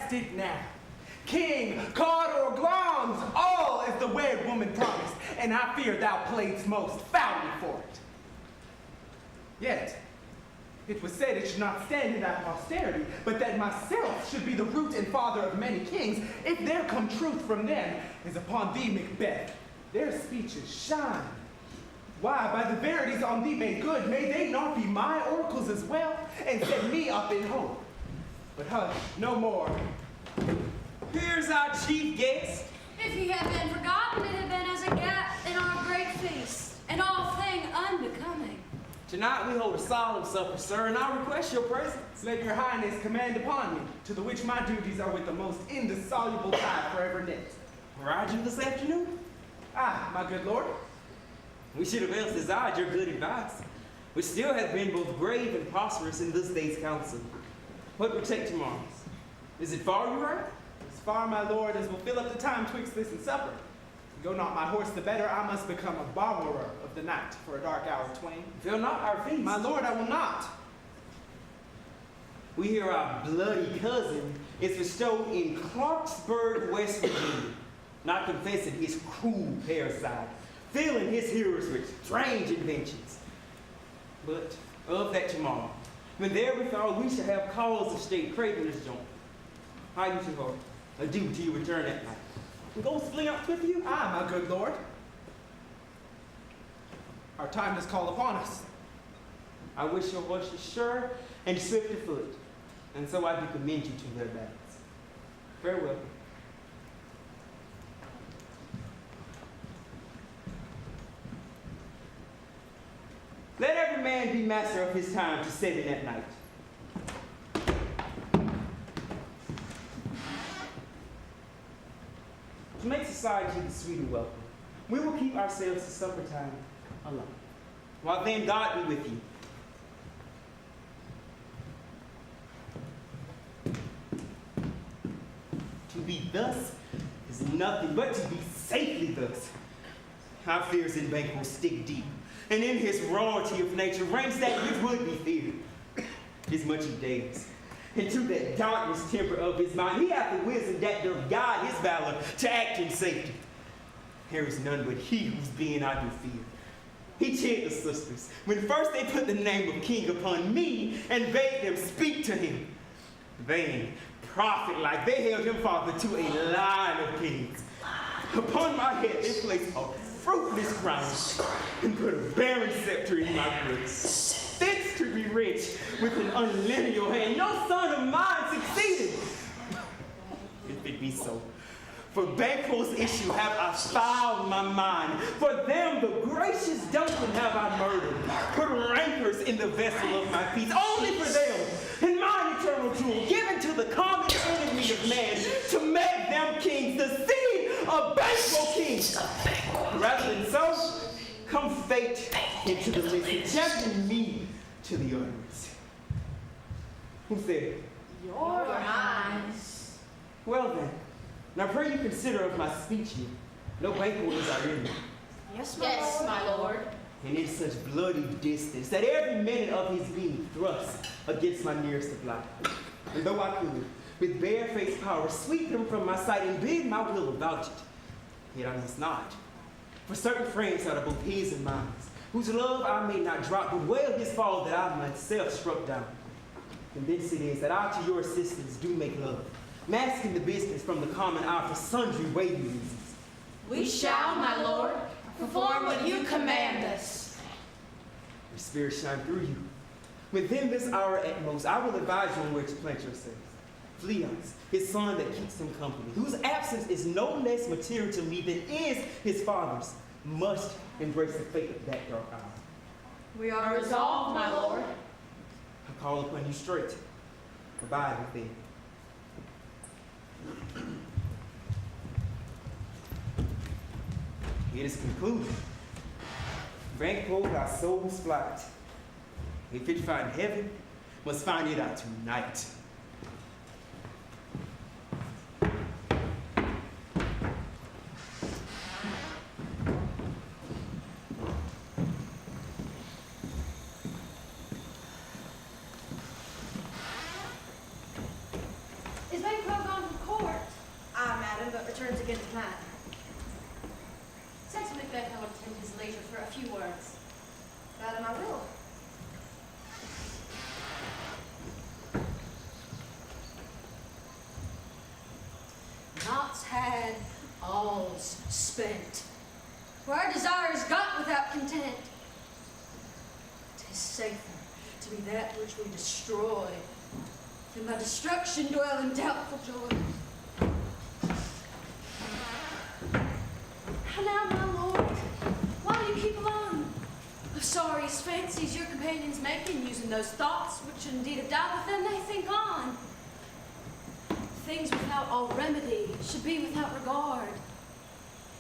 cast it now. King, Cawdor, Glamis, all as the wed woman promised, and I fear thou playedst most foully for it. Yet, it was said it should not stand in thy posterity, but that myself should be the root and father of many kings, if there come truth from them, as upon thee, Macbeth, their speeches shine. Why, by the verities on thee made good, may they not be my oracles as well, and set me up in hope? But hush, no more. Here's our chief guest. If he had been forgotten, it had been as a gap in our great feast, and all thing unbecoming. Tonight we hold a solemn supper, sir, and I request your presence. Let your highness command upon me, to the which my duties are with the most indissoluble tie forever knit. Ride you this afternoon? Ah, my good lord. We should have else desired your good advice, which still hath been both grave and prosperous in this day's council. What will take tomorrow's? Is it far you ride? As far, my lord, as will fill up the time twixt this and supper. Go not my horse the better, I must become a borrower of the night for a dark hour twain. Fill not our feast. My lord, I will not. We hear our bloody cousin is bestowed in Clarksburg, West Virginia, not confessing his cruel parasite, filling his hearers with strange inventions. But of that tomorrow, when therewithal we shall have cause of state craving this joint. How you two are? Adieu till you return that night. And go flee out with you? Ah, my good lord. Our time does call upon us. I wish your horses sure and swift of foot, and so I do commend you to their battles. Farewell. Let every man be master of his time to set in at night. To make society the sweeter welcome, we will keep ourselves to supper time alone. While then, God be with you. To be thus is nothing but to be safely thus. Our fears in bank will stick deep, and in his rawity of nature reigns that which would be feared. As much he dares, and to that dauntless temper of his mind, he hath the wisdom that doth guide his valor to act in safety. There is none but he whose being I do fear. He cheered the sisters when first they put the name of king upon me and bade them speak to him. Vain, prophet-like, they held him father to a line of kings. Upon my head they placed a fruitless crown and put a barren scepter in my grip. Thence to be rich with an unlineal hand, no son of mine succeeded. If it be so, for Banquo's issue have I fouled my mind. For them the gracious Duncan have I murdered. Put rancors in the vessel of my feet, only for them, and mine eternal jewel, given to the common enemy of man, to make them kings, the seed of Banquo kings. Rather than so, come fate into the list, tempting me to the utterance. Who said? Your eyes. Well then, now pray you consider of my speech here. No banquet is our enemy. Yes, my lord. And in such bloody distance that every minute of his being thrust against my nearest of life. And though I could, with barefaced power, sweep him from my sight and bid my will about it, yet I must not. For certain friends out of both his and mine, whose love I may not drop, but wail his fall that I myself struck down. And thence it is that I to your assistance do make love, masking the business from the common eye for sundry weighty reasons. We shall, my lord, perform what you command us. Your spirit shine through you. Within this hour at most, I will advise you on where to plant yourselves. Fleance, his son that keeps him company, whose absence is no less material to me than is his father's, must embrace the fate of that dark hour. We are resolved, my lord. I call upon you straight. Abide within. It is concluded. Banquo our soul's flight. If it find heaven, must find it out tonight. Is Banquo gone tonight. Says Macbeth I will attend his leisure for a few words. Rather I will. Knots had, all's spent. Where our desires got without content. 'Tis safer to be that which we destroy than by destruction dwell in doubtful joy. How now, my lord? Why do you keep alone? Of sorriest fancies your companions making, using those thoughts which indeed have died within they think on. Things without all remedy should be without regard.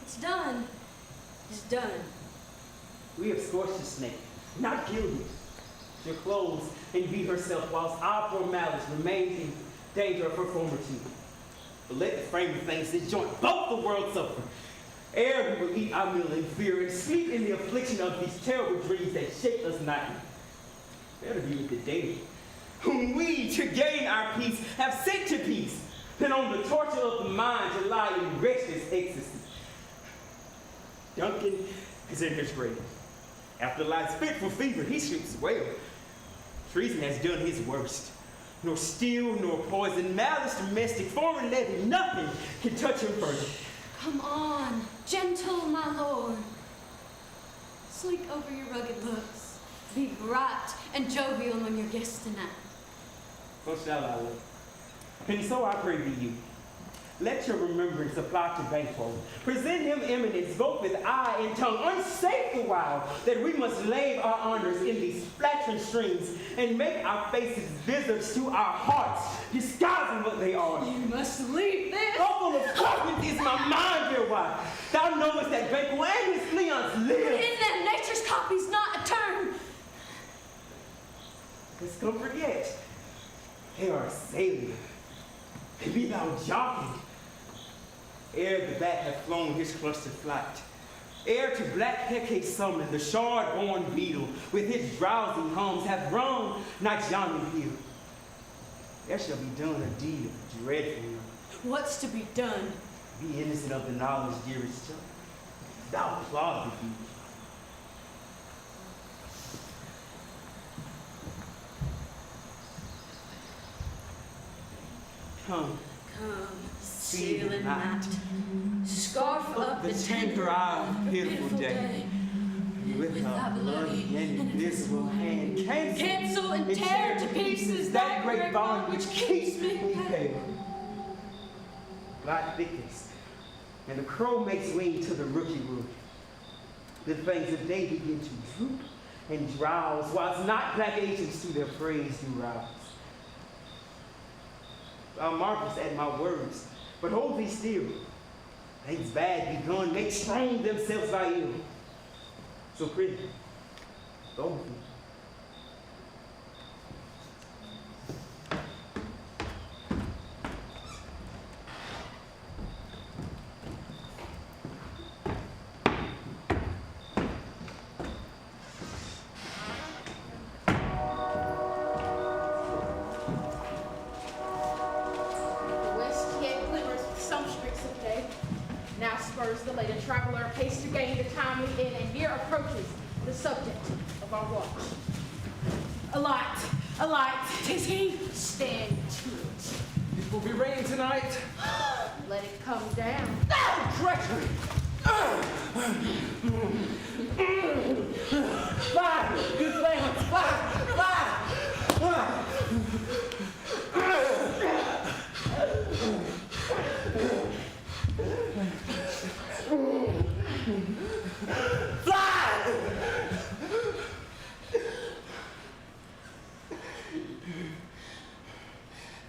It's done. It's done. We have scorched the snake, not killed it. She'll close and beat herself whilst our poor malice remains in danger of her fortitude. But let the frame of things disjoint both the worlds suffer. Ere we will eat our meal in fear and sleep in the affliction of these terrible dreams that shake us nightly. Better be with the dead, whom we, to gain our peace, have sent to peace, than on the torture of the mind to lie in restless ecstasy. Duncan is in his grave. After life's fitful fever, he sleeps well. Treason has done his worst. Nor steel, nor poison, malice domestic, foreign levy, nothing can touch him further. Come on, gentle my lord. Sleek over your rugged looks. Be bright and jovial among your guests tonight. So shall I live. And so I pray to you. Let your remembrance apply to banquet. Present him eminence, both with eye and tongue, unsafe the while, that we must lave our honors in these flattering streams, and make our faces visitors to our hearts, disguising what they are. You must leave this. Full of confidence is my mind, dear wife. Thou knowest that banquet and his Leons live. In them nature's copy's not a turn. Discomfort yet. They are assailing. And be thou jockeyed. Ere the bat hath flown his clustered flight, ere to black Hecate summoned the shard-born beetle with his drowsy hums hath rung not yawning hill, there shall be done a deed of dreadful ill. What's to be done? Be innocent of the knowledge, dearest child. Thou plod with you. Come. Come, stealing night, scarf up the tender eye of pitiful day. With thy bloody and invisible hand, cancel and tear to pieces that great bond which keeps me pale. Light thickens, and the crow makes wing to the rookie wood. The fangs of day begin to droop and drowse, whilst not black agents to their praise do rouse. Thou marvelest at my words, but hold thee still. Things bad begun make strong themselves by ill. So prithee, go with me. The laden traveler paced to gain the timely inn and near approaches the subject of our watch. A light, 'tis he. Stand to it. It will be rain tonight. Let it come down. Oh, treachery! Fire! Good flames! Fire! Fire! Fly!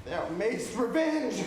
Thou mayst revenge.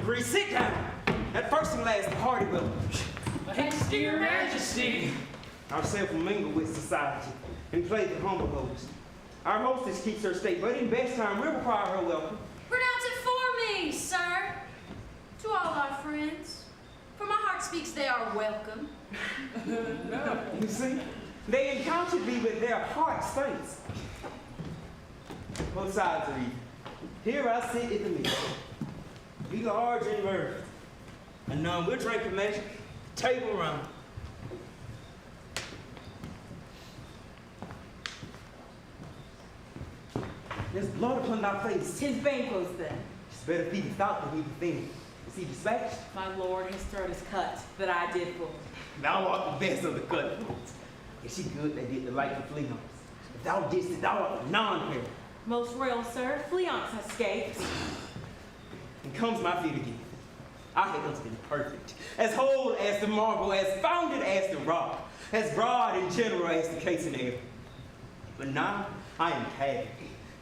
priest. Sit down. That first and last party will. Thanks to your majesty. Ourselves will mingle with society and play the humble host. Our hostess keeps her state, but in best time we'll require her welcome. Pronounce it for me, sir. To all our friends. For my heart speaks they are welcome. You see, they encountered me with their heart's thanks. Both sides are even. Here I sit in the middle. Be large and mirth. And none we'll drink a measure. Table round. There's blood upon thy face. His banquet's then. It's better be without than be within. Is he dispatched? My lord, his throat is cut, that I did for him. Thou art the best of the cut fruits. Is she good that did the like of Fleance? If thou didst it, thou art the non-parent. Most royal sir, Fleance has escaped. And comes my feet again. Our heaven's been perfect. As whole as the marble, as founded as the rock, as broad and general as the case in air. But now I am tagged,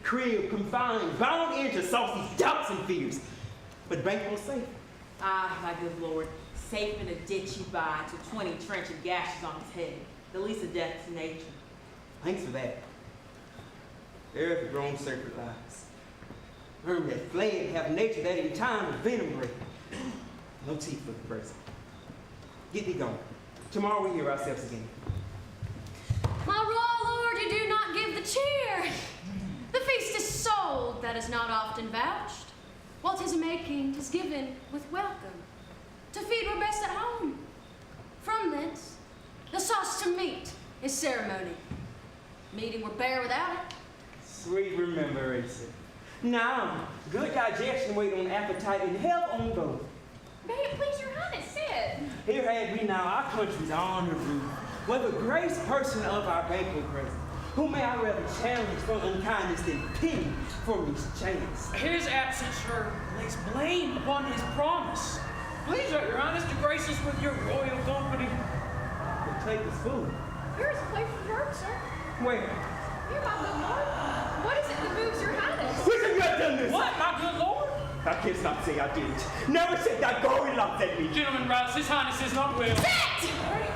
cribbed, confined, bound into saucy doubts and fears. But banquet safe. Ah, my good lord, safe in a ditch he by to 20 trenchant gashes on his head, the least of death to nature. Thanks for that. There the grown serpent lies. Herm that fled have nature that in time of venom break. No teeth for the present. Get thee gone. Tomorrow we hear ourselves again. My royal lord, you do not give the cheer. The feast is sold, that is not often vouched. What is making, 'tis given with welcome. To feed we're best at home. From thence, the sauce to meat is ceremony. Meeting were bare without it. Sweet remembrance. Now, good digestion wait on appetite and health on both. May it please your highness, sit. Here had we now our country's honor rule, where the grace person of our banquet present, who may I rather challenge for unkindness than pity for mischance. His absence, sir, lays blame upon his promise. Please, your highness, to grace us with your royal company. But take this food. Here is a place reserved, sir. Where? Here, my good lord. What is it that moves your highness? Which of you have done this? What, my good lord? I canst not say I didn't. Never said that gory locked at me. Gentlemen, rise. His highness is not well. Sit!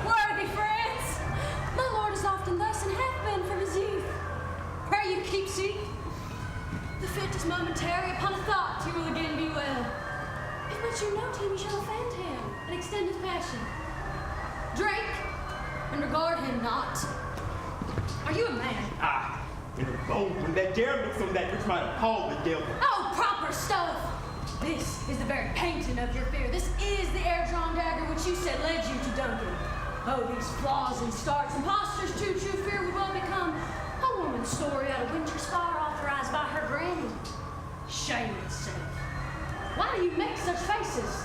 Worthy friends! My lord is often thus and hath been from his youth. Pray you keep seat. The fit is momentary, upon a thought he will again be well. If but you note him, you shall offend him and extend his passion. Drink and regard him not. Are you a man? Ah, in a bold one that dare looks on that which might appall the devil. Oh, proper stuff! This is the very painting of your fear. This is the air-drawn dagger which you said led you to Duncan. Oh, these flaws and starts, impostors too true fear would well become a woman's story out of winter's fire authorized by her granny. Shame itself. Why do you make such faces?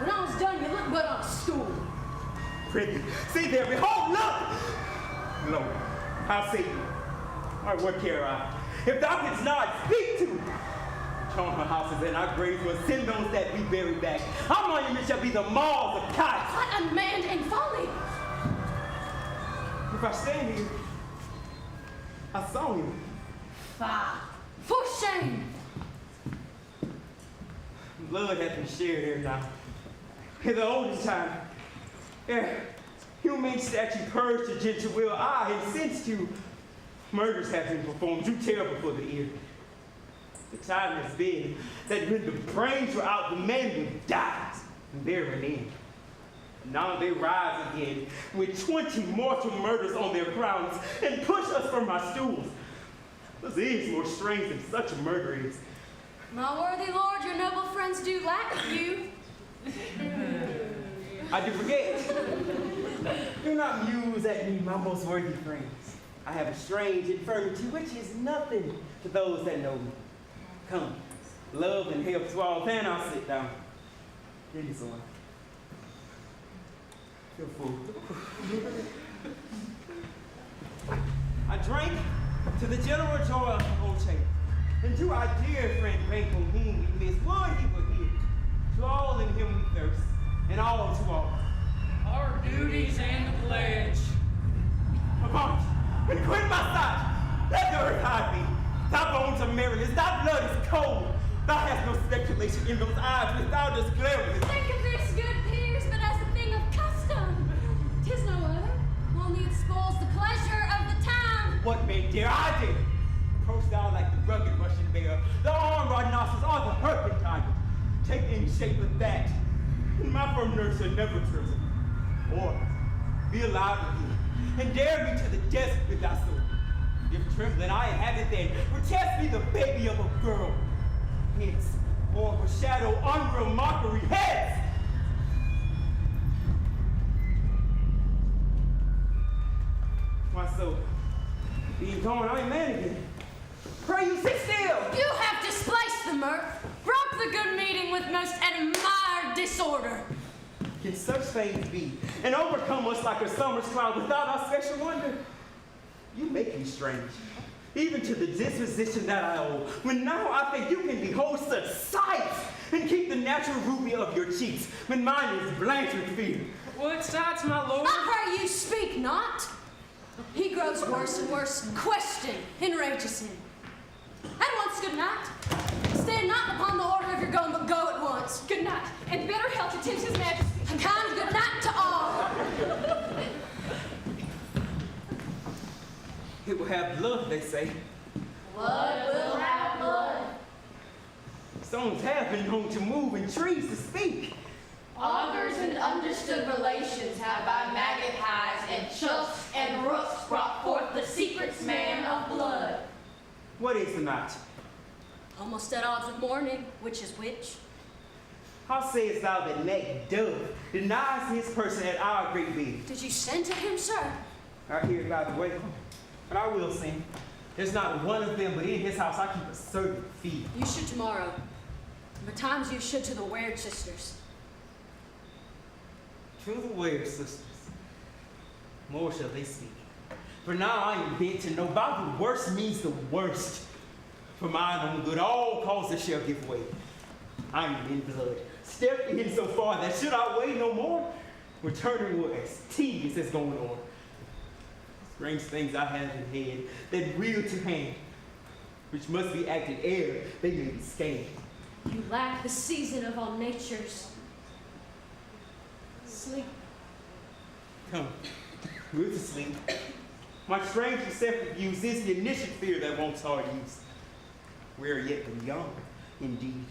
When all's done, you look but on a stool. Pretty. See there, behold, look! Lord, how say you? Or what care I? If thou canst not speak to, charm her houses and our graves will send those that we bury back. Our monument shall be the maws of kites. What unmanned and folly! If I stand here, I saw him. Fie! For shame! Blood hath been shared here now. In the oldest time, ere humane statute purged the gentle will, and since you, murders have been performed too terrible for the ear. The time has been that when the brains were out, the man would die, and there an end. Now they rise again with 20 mortal murders on their crowns and push us from our stools. This is more strange than such a murder is. My worthy lord, your noble friends do lack you. I do forget. Do not muse at me, my most worthy friends. I have a strange infirmity which is nothing to those that know me. Come, love and help to all, then I'll sit down. Give me some. Feel full. I drank to the general joy of the whole chamber, and to our dear friend Banquet, whom we miss, would he were here. To all in him we thirst, and all to all. Our duties and the pledge. Avaunt, and quit my sight. Let the earth hide thee. Thy bones are meriless, thy blood is cold. Thou hast no speculation in those eyes which thou dost glare with. Think of this, good peers, but as a thing of custom. 'Tis no other, only it spoils the pleasure of the time. What may dare I dare? Approach thou like the rugged Russian bear, the armed rhinoceros, or the herping tiger. Take any shape of that, and my firm nerves shall never tremble. Or be alive with you, and dare me to the desert with thy sword. If trembling I inhabit then, protest me the baby of a girl. Hence, or foreshadow unreal mockery, heads! Why so? Being gone, I ain't man again. Pray you sit still! You have displaced the mirth, broke the good meeting with most admired disorder. Can such things be, and overcome us like a summer's cloud without our special wonder? You make me strange, even to the disposition that I owe, when now I think you can behold such sights, and keep the natural ruby of your cheeks, when mine is blanched with fear. What sights, my lord? I pray you speak not. He grows worse and worse. Question enrages him. At once, good night. Stand not upon the order of your going, but go at once. Good night, and better health attends his majesty. A kind good night to all. It will have blood, they say. Blood will have blood. Stones have been known to move and trees to speak. Augurs and understood relations have by maggot highs and chufs and rooks brought forth the secrets man of blood. What is the night? Almost at odds with morning, which is which. How sayest thou that Macduff denies his person at our great meeting? Did you send to him, sir? I hear it by the way, but I will sing. There's not one of them, but in his house I keep a servant feed. You should tomorrow. Betimes you should to the Weird sisters. To the Weird sisters, more shall they speak. For now I am bent to know by the worst means the worst. For mine own good, all causes shall give way. I am in blood, stepped in so far that should I wait no more, returning were as tedious as going on. Strange things I have in head, that reel to hand, which must be acted ere they may be scanned. You lack the season of all natures. Sleep. Come, we're to sleep. My strange deceptive views is the initial fear that wants hard use. We are yet but young, indeed.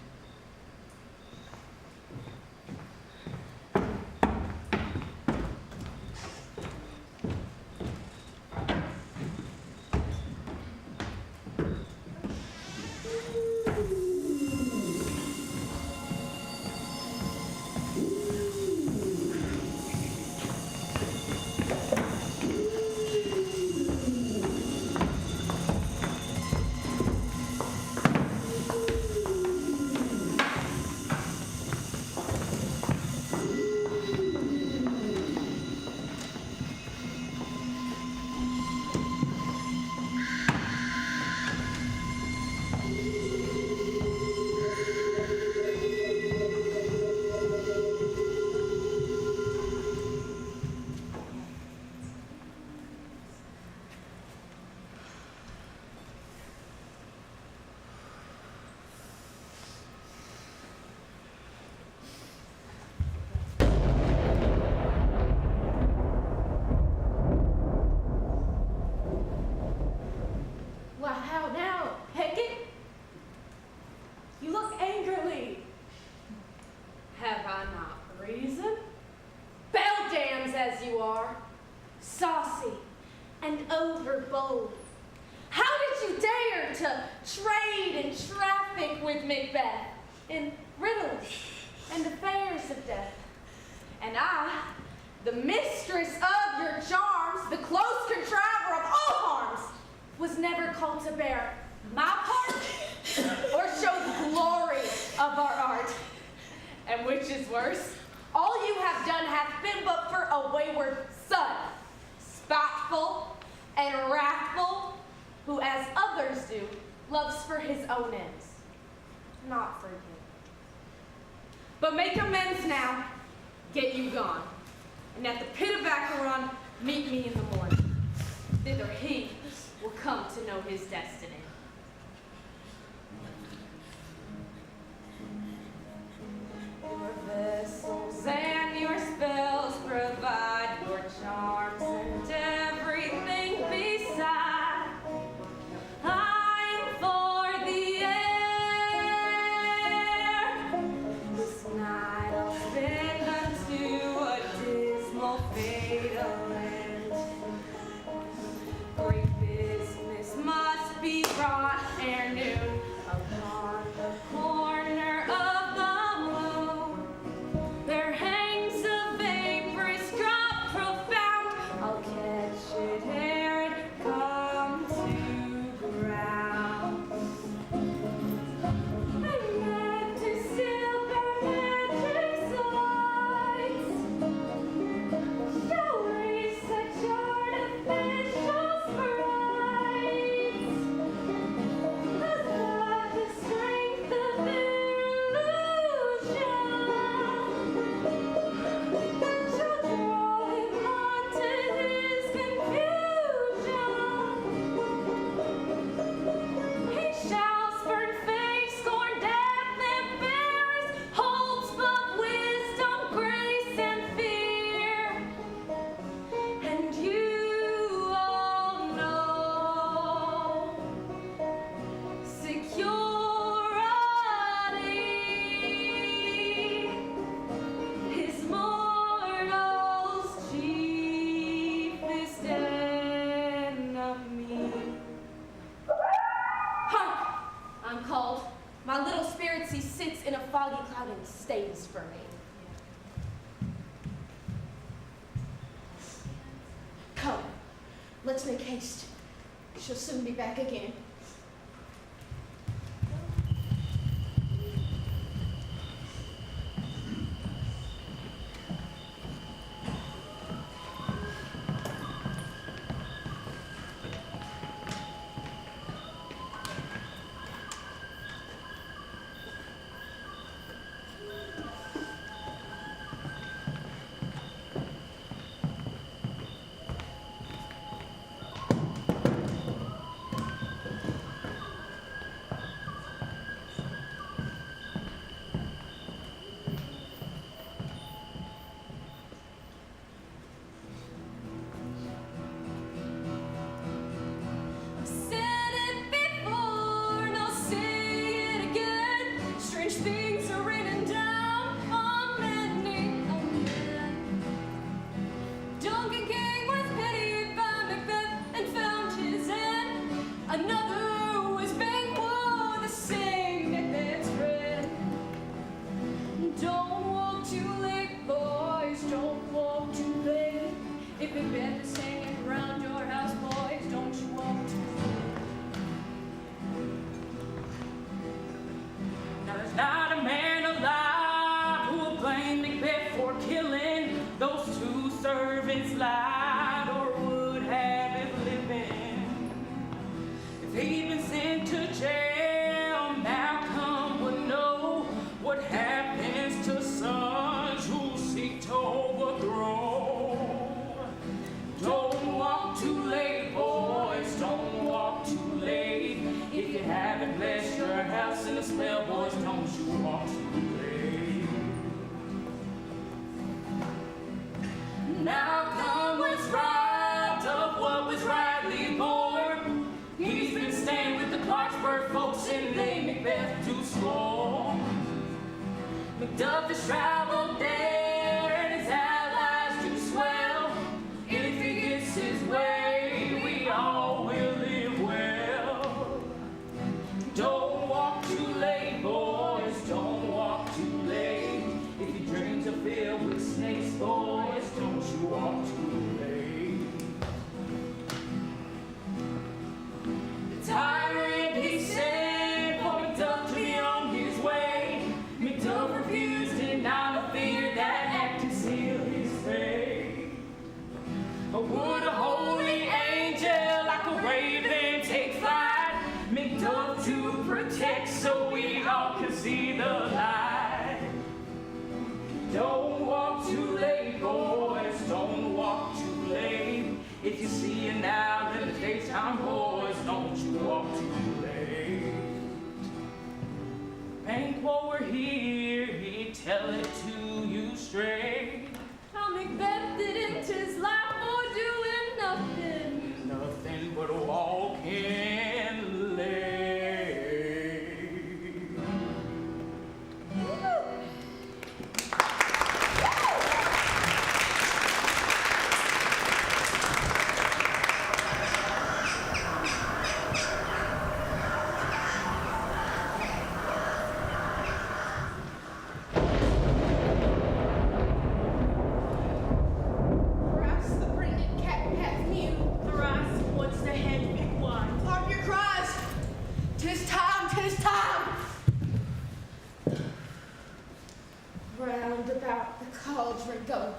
Trade and traffic with Macbeth in riddles and affairs of death. And I, the mistress of your charms, the close contriver of all harms, was never called to bear my part or show the glory of our art. And which is worse, all you have done hath been but for a wayward son, spiteful and wrathful, who, as others do, loves for his own ends, not for you. But make amends now, get you gone, and at the pit of Acheron, meet me in the morning. Thither he will come to know his destiny. I'm called. My little spirit sits in a foggy cloud and stays for me. Come, let's make haste. She'll soon be back again. Macduff has traveled there and his allies do swell. If he gets his way, we all will live well. Don't walk too late, boys, don't walk too late. If your dreams are filled with snakes, boys, don't you walk too late. The tyrant, he said, for Macduff to be on his way. Macduff refused, and I'm afeard that act conceal his fate. But would a holy angel like a raven take flight? Macduff to protect so we all can see the light. Don't walk too late, boys, don't walk too late. If you see it now in the daytime, boys, don't you walk too late. Banquet were here, he'd tell it to you straight. How Macbeth didn't his life for doing nothing. Nothing but walking late. Thrice the brinded cat hath mewed. Thrice once the hen pick wine. Hark your cries! 'Tis time, 'tis time! Round about the cauldron go,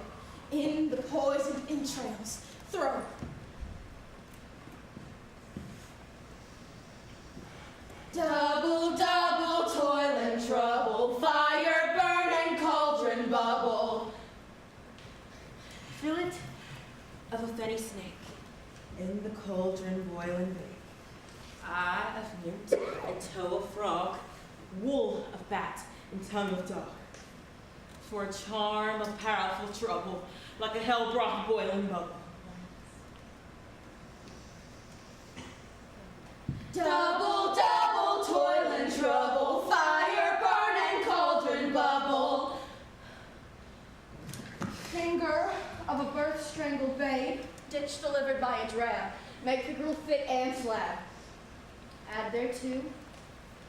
in the poisoned entrails throw. Double, double toil and trouble, fire burn and cauldron bubble. Fillet of a fenny snake, in the cauldron boiling bake. Eye of newt, and toe of frog, wool of bat, and tongue of dog. For a charm of powerful trouble, like a hell-brought boiling bubble. Double, double toil and trouble, fire burn and cauldron bubble. Finger of a birth-strangled babe, ditch delivered by a drab, make the gruel fit and slab. Add thereto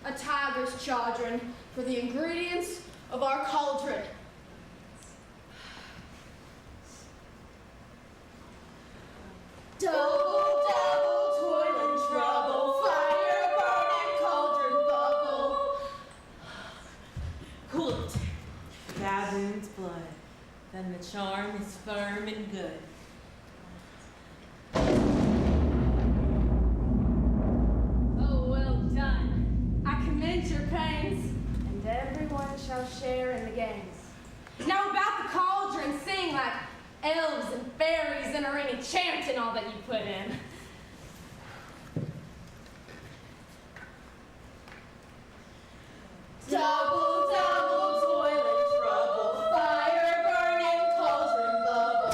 a tiger's chaldron for the ingredients of our cauldron. Double, double, toil and trouble, fire burn and cauldron bubble. Cool it. Gavin's blood. Then the charm is firm and good. Oh, well done. I commend your pains, and everyone shall share in the gains. Now about the cauldron, sing like elves and fairies entering and chanting all that you put in. Double, double, toil and trouble, fire burning, cauldron bubble.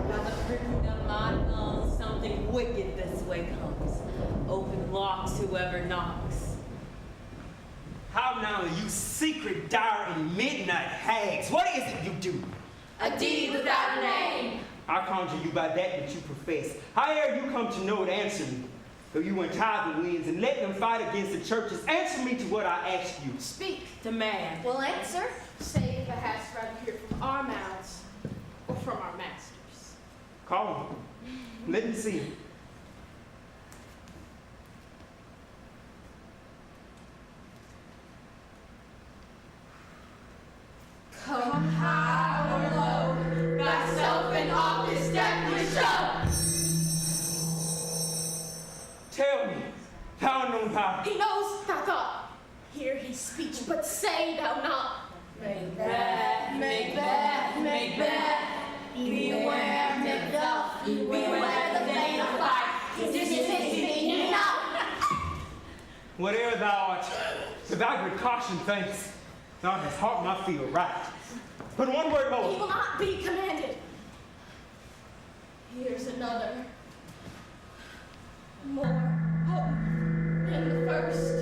By the fruit of my lungs, something wicked this way comes. Open locks, whoever knocks. How now, you secret, dire, and midnight hags? What is it you do? A deed without a name. I conjure you by that which you profess. However you come to know it, answer me. Though you untie the winds and let them fight against the churches, answer me to what I ask you. Speak. Demand. Well, answer. Say if it has rather hear from our mouths or from our masters. Call him. Let me see him. Come high or low, thyself in office deftly show. Tell me, thou unknown power. He knows thy thought. Hear his speech, but say thou not. Macbeth, Macbeth, Macbeth. Beware Macduff, beware the vein of fight. This is me not. Whatever thou art, to thy good caution thanks. Thou hast heart my field right. But one word more. He will not be commanded. Here's another. More potent than the first.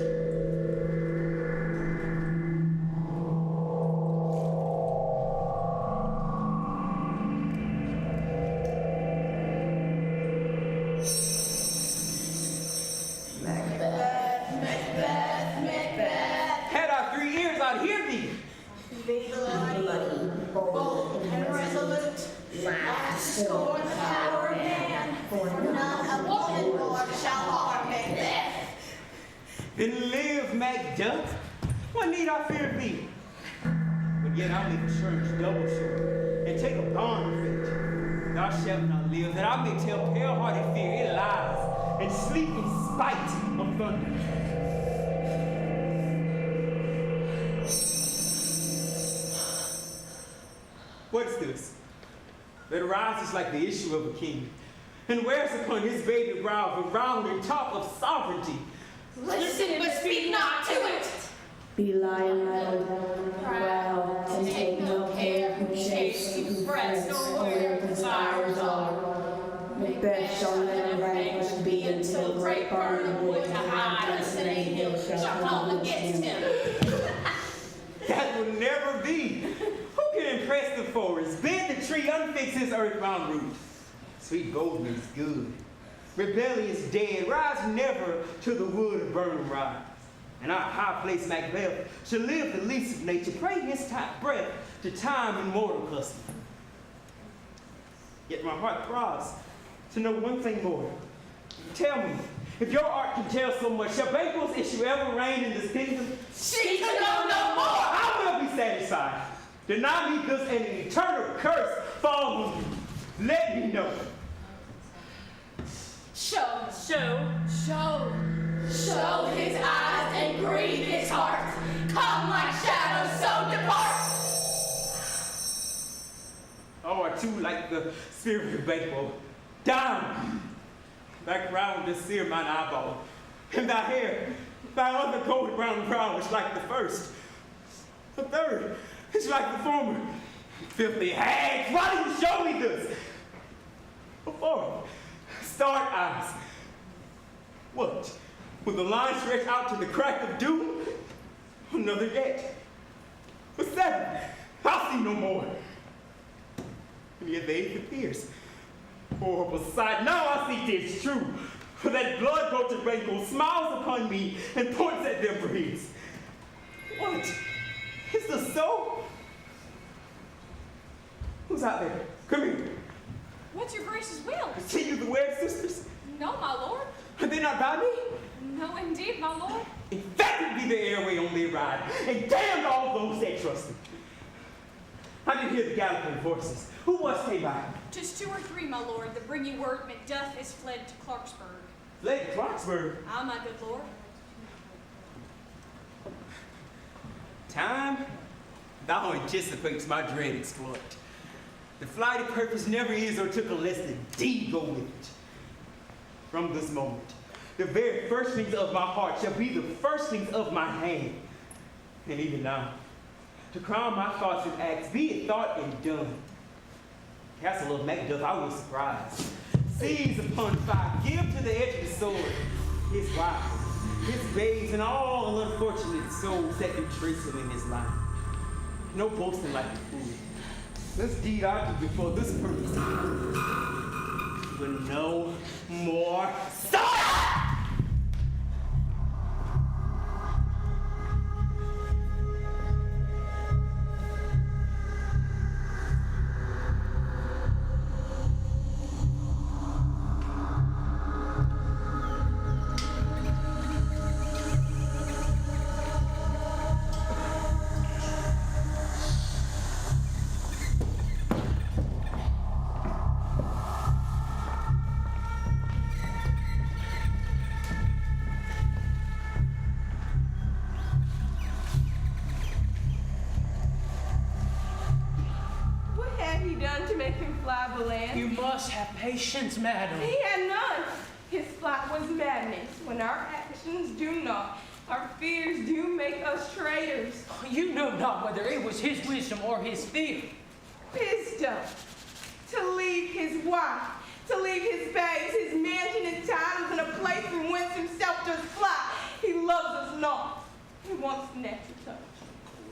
Macbeth, Macbeth, Macbeth. Had I 3 ears, I'd hear thee. Be bloody, bold and resolute. Last scorn the coward man, for none of woman more shall harm Macbeth. Then live, Macduff. What need I fear thee? But yet I'll make assurance double sure, and take a bond of it. Thou shalt not live, that I may tell pale-hearted fear it lies, and sleep in spite of thunder. What is this? That arises like the issue of a king, and wears upon his baby brow the rounded top of sovereignty. Listen, but speak not to it. Be lion-headed, proud, and take no care who shapes, who frets, or where desires are. Macbeth shall never vanquish be until great burning wood to hide listening hill shall come against him. That will never be. Who can impress the forest, bend the tree, unfix his earthbound root? Sweet Goldman's good. Rebellious dead, rise never to the wood of burning rise. And our high place Macbeth shall live the least of nature, pray his breath to time and mortal custom. Yet my heart throbs to know one thing more. Tell me, if your art can tell so much, shall Banquo's issue ever reign in this kingdom? She can know no more. I will be satisfied. Deny me this and an eternal curse fall on you. Let me know. Show his eyes and grieve his heart. Come like shadows, so depart. Oh, are too like the spirit of Banquo. Down! Thy crown does sear mine eyeball, and thy hair, thy other golden brown crown is like the first. The third is like the former. Filthy hags, why do you show me this? A fourth, stark eyes. What? Will the line stretch out to the crack of doom? Another yet. A seventh, I'll see no more. And yet the eighth appears. Horrible sight, now I see 'tis true. For that blood-bolted rainbow smiles upon me and points at their breeds. What? Is the soul? Who's out there? Come here. What's your gracious will? See you the Wed Sisters? No, my lord. Are they not by me? No, indeed, my lord. Infected be the airway on their ride, and damned all those that trust them. I did hear the galloping horses. Who was came by? Just 2 or 3, my lord, that bring you word Macduff is fled to Clarksburg. Fled to Clarksburg? Ah, my good lord. Time, thou anticipates my dread exploit. The flighty purpose never is or took unless the deed go with it. From this moment, the very first things of my heart shall be the first things of my hand. And even now, to crown my thoughts and acts, be it thought and done. Castle of Macduff, I will surprise. Seize upon fire, give to the edge of the sword his wife, his babes, and all unfortunate souls that do trace him in his life. No boasting like a fool. This deed I do before this purpose, but no more sorrow! You must have patience, madam. He had none. His flight was madness. When our actions do not, our fears do make us traitors. You know not whether it was his wisdom or his fear. Wisdom. To leave his wife, to leave his babes, his mansion and titles, and a place from whence himself does fly. He loves us not. He wants the natural touch.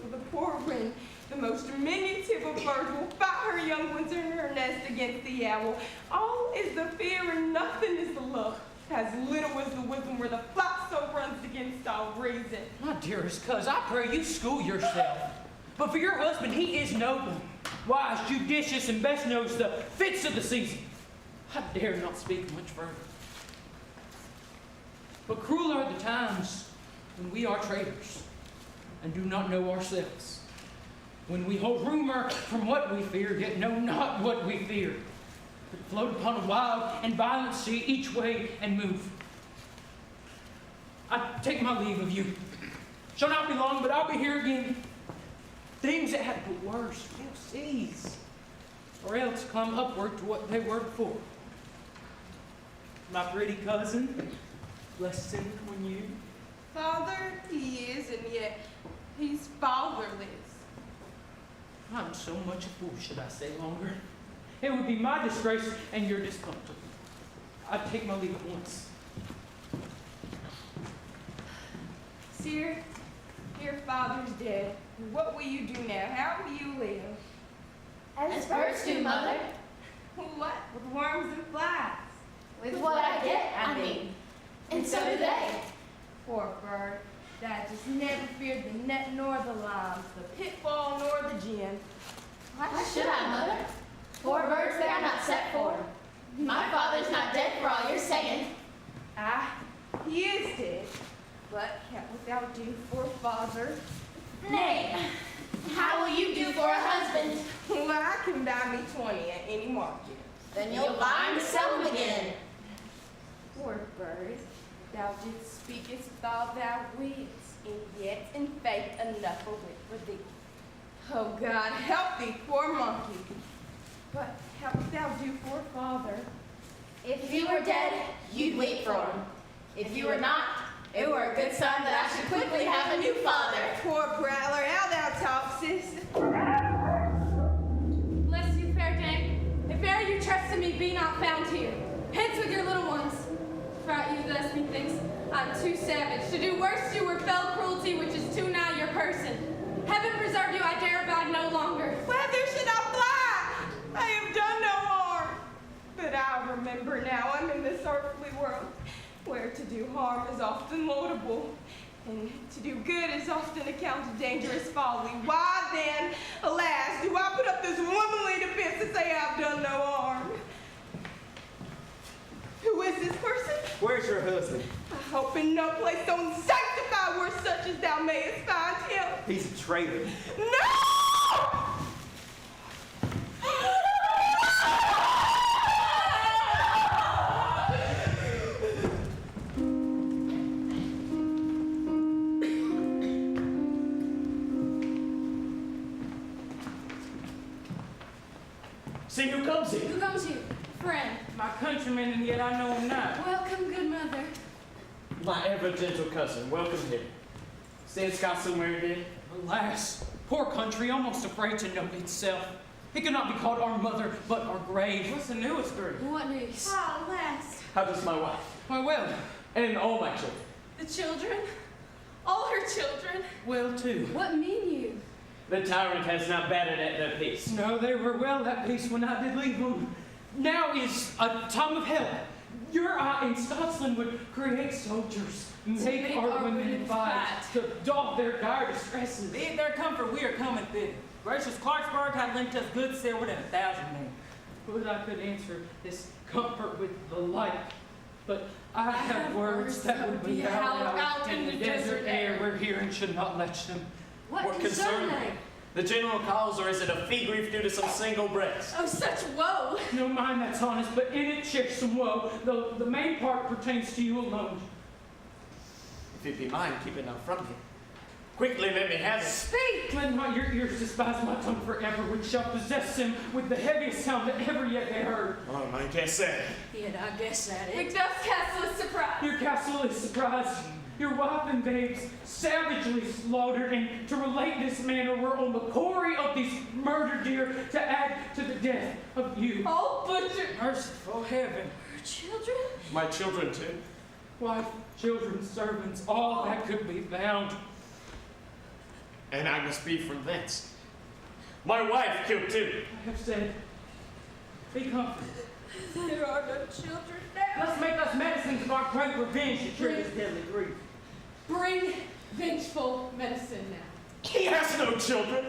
For the poor wren, the most diminutive of birds, will fight her young ones in her nest against the owl. All is the fear and nothing is the love. As little as the wisdom where the flock so runs against all reason. My dearest cuz, I pray you school yourself. But for your husband, he is noble, wise, judicious, and best knows the fits of the season. I dare not speak much further. But cruel are the times when we are traitors and do not know ourselves. When we hold rumor from what we fear, yet know not what we fear, but float upon a wild and violent sea each way and move. I take my leave of you. Shall not be long, but I'll be here again. Things that have been worse will cease, or else come upward to what they were before. My pretty cousin, blessing on you. Father he is, and yet he's fatherless. I'm so much a fool, should I say longer? It would be my disgrace and your discomfort. I'd take my leave at once. Sir, your father's dead. What will you do now? How will you live? As birds do, Mother. What? With worms and flies? With what I get, I mean. And so do they. Poor bird. That just never feared the net nor the limes, the pitfall nor the gin. Why should I, Mother? Poor birds, they are not set for. My father's not dead for all you're saying. Ah, he is dead. But can't without do for father. Nay, how will you do for a husband? Well, I can buy me 20 at any market. Then you'll buy him to sell him again. Poor bird, thou didst speakest with all thou wits, and yet in faith enough of wit for thee. Oh God, help thee, poor monkey. But how wilt thou do for father? If he were dead, you'd wait for him. If you were not, it were a good sign that I should quickly have a new father. Poor prattler, how thou talk, sis. Bless you, fair dame. If e'er you trust in me, be not found here. Hence with your little ones. Fright you thus, methinks I'm too savage to do worse to you or fell cruelty which is too nigh your person. Heaven preserve you, I dare abide no longer. Whither should I fly? I have done no harm. But I remember now I'm in this earthly world. harm is often laudable, and to do good is often accounted dangerous folly. Why then, alas, do I put up this womanly defense to say I've done no harm? Who is this person? Where's your husband? I hope in no place so sanctified where such as thou mayest find him. He's a traitor. No! See who comes here. Who comes here? Friend. My countryman, and yet I know him not. Welcome, good mother. My ever gentle cousin, welcome here. Since got somewhere here. Alas, poor country, almost afraid to know itself. It cannot be called our mother, but our grave. What's the newest group? What news? Ah, alas. How does my wife? Why, well, And all my children. The children? All her children? well, too. What mean you? The tyrant has not batted at their peace. No, they were well at peace when I did leave them. Now is a time of help. Your eye in Scotland would create soldiers, make our women fight, to doff their dire distresses. Be it their comfort, we are coming thither. Gracious Clarksburg hath lent us good silver and 1,000 men. Would I could answer this comfort with the like, but I have words that would be out in the desert air where hearing should not let them. What concern they? The general cause, or is it a fee grief due to some single breast? Oh, such woe! No mind that's honest, but in it shares some woe, though the main part pertains to you alone. If it be mine, keep it not from me. Quickly let me have it. Speak! Let not your ears despise my tongue forever, which shall possess him with the heaviest sound that ever yet they heard. Oh, I guess that. Yet I guess at it. Macduff's castle is surprised. Your castle is surprised. Your wife and babes savagely slaughtered, and to relate this manner were on the quarry of these murdered deer to add to the death of you. All butchered. Merciful heaven. Her children? My children too. Wife, children, servants, all that could be found. And I must be from thence. My wife killed too. I have said, be comforted. There are no children now. Let's make us medicines of our great revenge to cure this deadly grief. Bring vengeful medicine now. He has no children.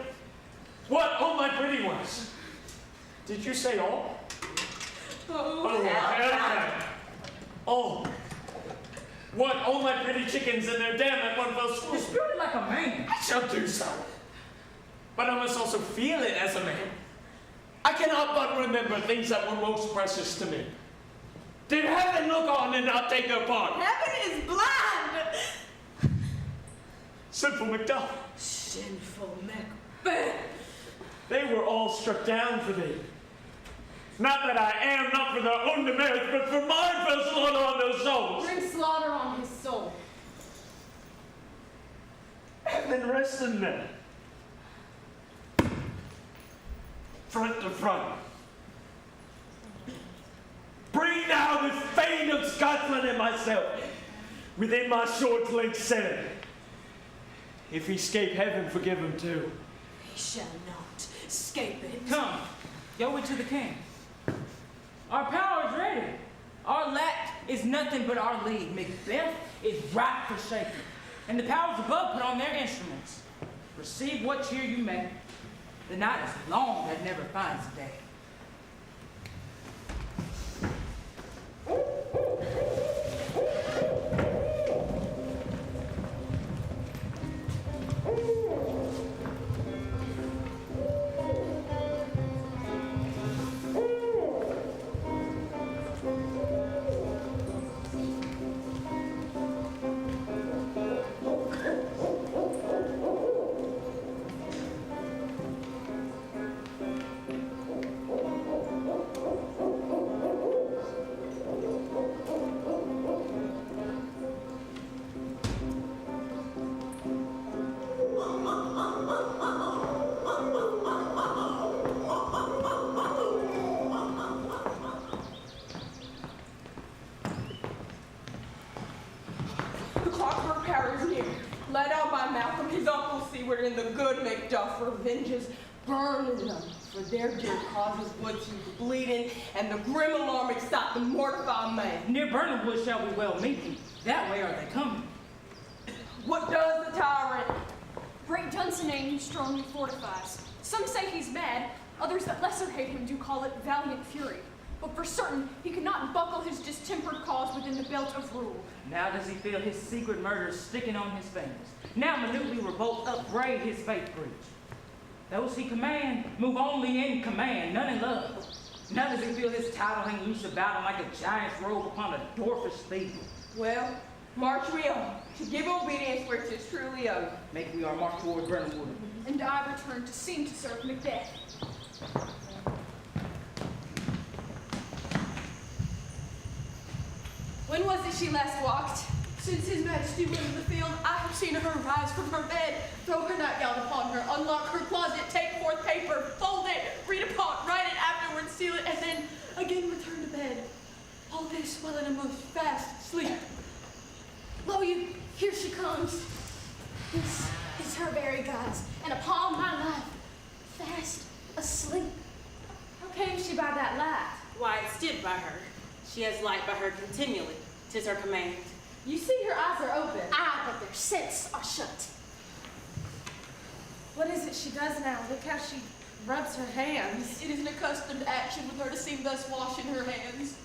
What, all my pretty ones? Did you say all? Oh, hell. Oh. What, all my pretty chickens and their dam at one fell swoop? You spewed it like a man. I shall do so. But I must also feel it as a man. I cannot but remember things that were most precious to me. Did heaven look on and not take their part? Heaven is blind! Sinful Macduff. sinful Macbeth. They were all struck down for thee. Not that I am, not for their own demerit, but for mine fell slaughter on their souls. Bring slaughter on his soul. Heaven rest in them. Front to front. Bring now this fane of Scotland and myself within my short length senate. If he escape heaven, forgive him too. He shall not escape it. Come, go into the king. Our power is ready. Our lack is nothing but our lead. Macbeth is ripe for shaking, and the powers above put on their instruments. Receive what cheer you may. The night is long that never finds a day. Led on by Malcolm, his uncle seaward, and the good Macduff revenges burn in them For their dear causes would you the bleeding, and the grim alarm excite the mortified man. Near Burnhamwood shall we well meet thee. That way are they coming. What does the tyrant? Great Dunsinane he strongly fortifies. Some say he's mad, others that lesser hate him do call it valiant fury. But for certain, he could not buckle his distempered cause within the belt of rule. Now does he feel his secret murders sticking on his fingers. Now minutely revolt upbraid his faith breach. Those he command move only in command, none in love. Now does he feel his title hang loose about him like a giant's robe upon a dwarfish thief. Well, march we on, to give obedience where 'tis truly owed. Make we our march toward Burnhamwood. And I return to seem to serve Macbeth. When was it she last walked? Since His Majesty went in the field, I have seen her rise from her bed, throw her nightgown upon her, unlock her closet, take forth paper, fold it, read upon, write it, afterwards seal it, and then again return to bed. All this while in a most fast sleep. Lo, you, here she comes. This is her very gods, and upon my life, fast asleep. How came she by that light? Why, it stood by her. She has light by her continually. 'Tis her command. You see her eyes are open. Ah, but their senses are shut. What is it she does now? Look how she rubs her hands. It is an accustomed action with her to seem thus washing her hands.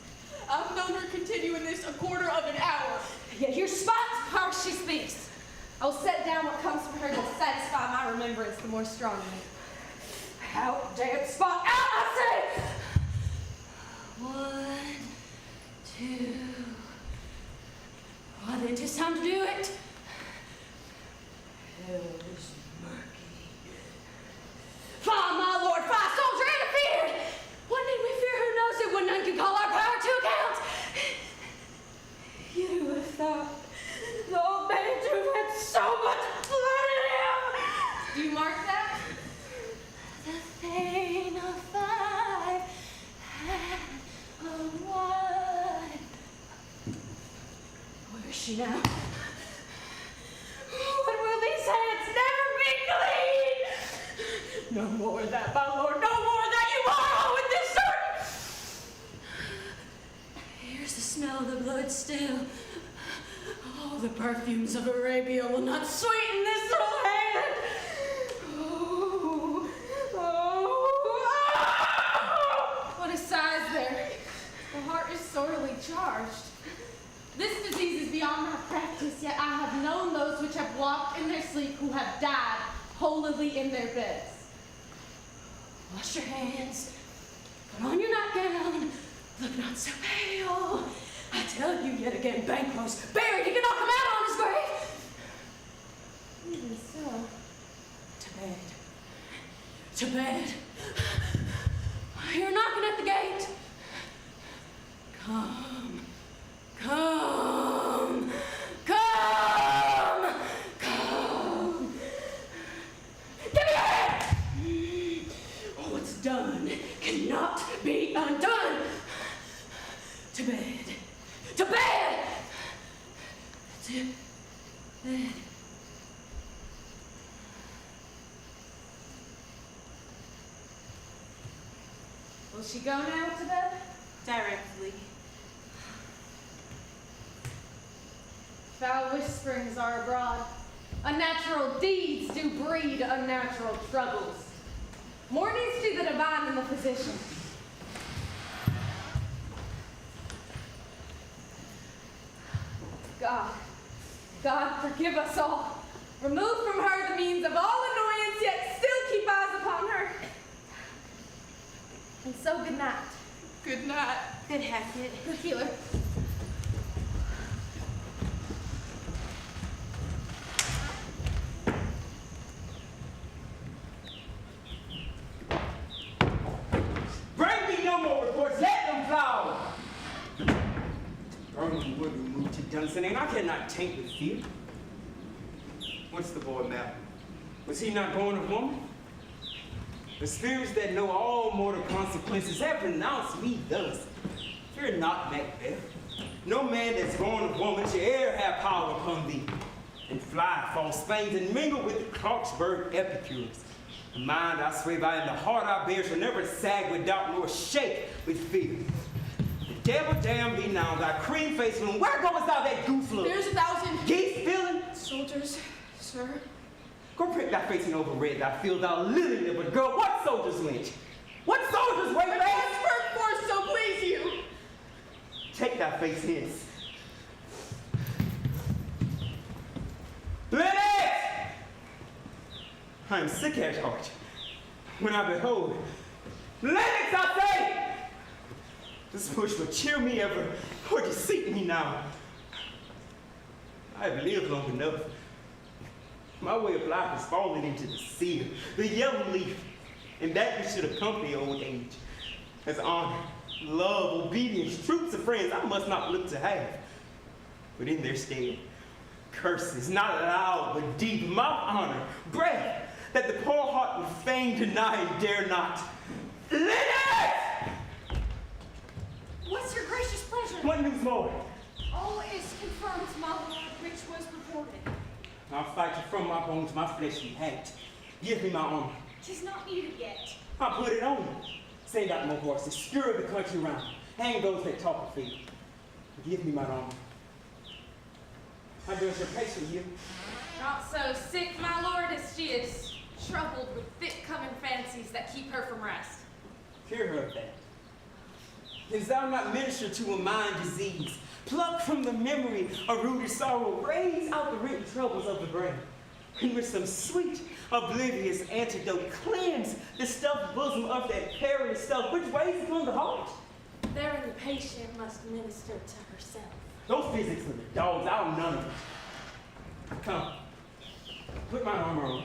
I've known her continuing this a quarter of an hour. Yet your spots how she speaks. I will set down what comes from her to satisfy my remembrance the more strongly. How dare spot out, I say! 1, 2. Well, then 'tis time to do it. Hell is murky. Fire, my lord, fire, soldier, interfere! What need we fear? Who knows it when none can call our power to account? You would have thought the old man to have had so much blood in him. Do you mark that? The Thane of Five had a wife. Where is she now? When will these hands never be clean? No more of that, my lord, no more of that, you are all with this sword! Here's the smell of the blood still. All the perfumes of Arabia will not sweeten this little hand. What a size there. The heart is sorely charged. This disease is beyond my practice, yet I have known those which have walked in their sleep who have died holily in their beds. Wash your hands. Put on your nightgown. Look not so pale. I tell you yet again, Banquo's buried. You can knock him out on his grave. Even so. To bed. To bed. You're knocking at the gate. Come. Come. Come. Come. Give me your hand. What's done cannot be undone. To bed. To bed. To bed. Will she go now to bed? Directly. Foul whisperings are abroad. Unnatural deeds do breed unnatural troubles. More needs to the divine than the physician. God forgive us all. Remove from her the means of all annoyance, yet still keep eyes upon her. And so good night. Good night. Good Hackett. Good healer. Bring me no more reports. Let them flower. Burnham would remove to Dunsinane. I cannot taint with fear. What's the boy, Mal? Was he not born of woman? The spirits that know all mortal consequences have pronounced me thus. Fear not, Macbeth. No man that's born of woman shall e'er have power upon thee, and fly false fanes and mingle with the Clarksburg epicures. The mind I sway by and the heart I bear shall never sag with doubt nor shake with fear. The devil damn thee now, thy cream-faced loon. Where goest thou, that goose look? There's 1,000 geese filling? soldiers, sir. Go prick thy face and over red, thy field, thou lily-livered girl. What soldiers lynch? What soldiers wait I for? transferred force, so please you. Take thy face hence. Lennox! I am sick at heart when I behold Lennox, I say! This push will cheer me ever or deceit me now. I have lived long enough. My way of life is falling into the sea, the yellow leaf, and that which should accompany old age. As honor, love, obedience, troops of friends I must not look to have. But in their stead, curses, not loud but deep, my honor, breath, that the poor heart would fain deny and dare not. Lennox! What's your gracious pleasure? What news more? All is confirmed, my lord, which was reported. I'll fight you from my bones, my flesh you hate. Give me my armor. 'Tis not needed yet. I'll put it on. Send out more horses, scurry the country round. Hang those that talk of feet. Give me my armor. How does your patient you? Not so sick, my lord, as she is troubled with thick-coming fancies that keep her from rest. Cure her of that. Is thou not minister to a mind disease? Pluck from the memory a rooted sorrow, raise out the written troubles of the brain, and with some sweet, oblivious antidote, cleanse the stuffed bosom of that perilous stuff which weighs upon the heart. Therein the patient must minister to herself. Those physics are the dogs, I'll none of it. Come, put my armor on.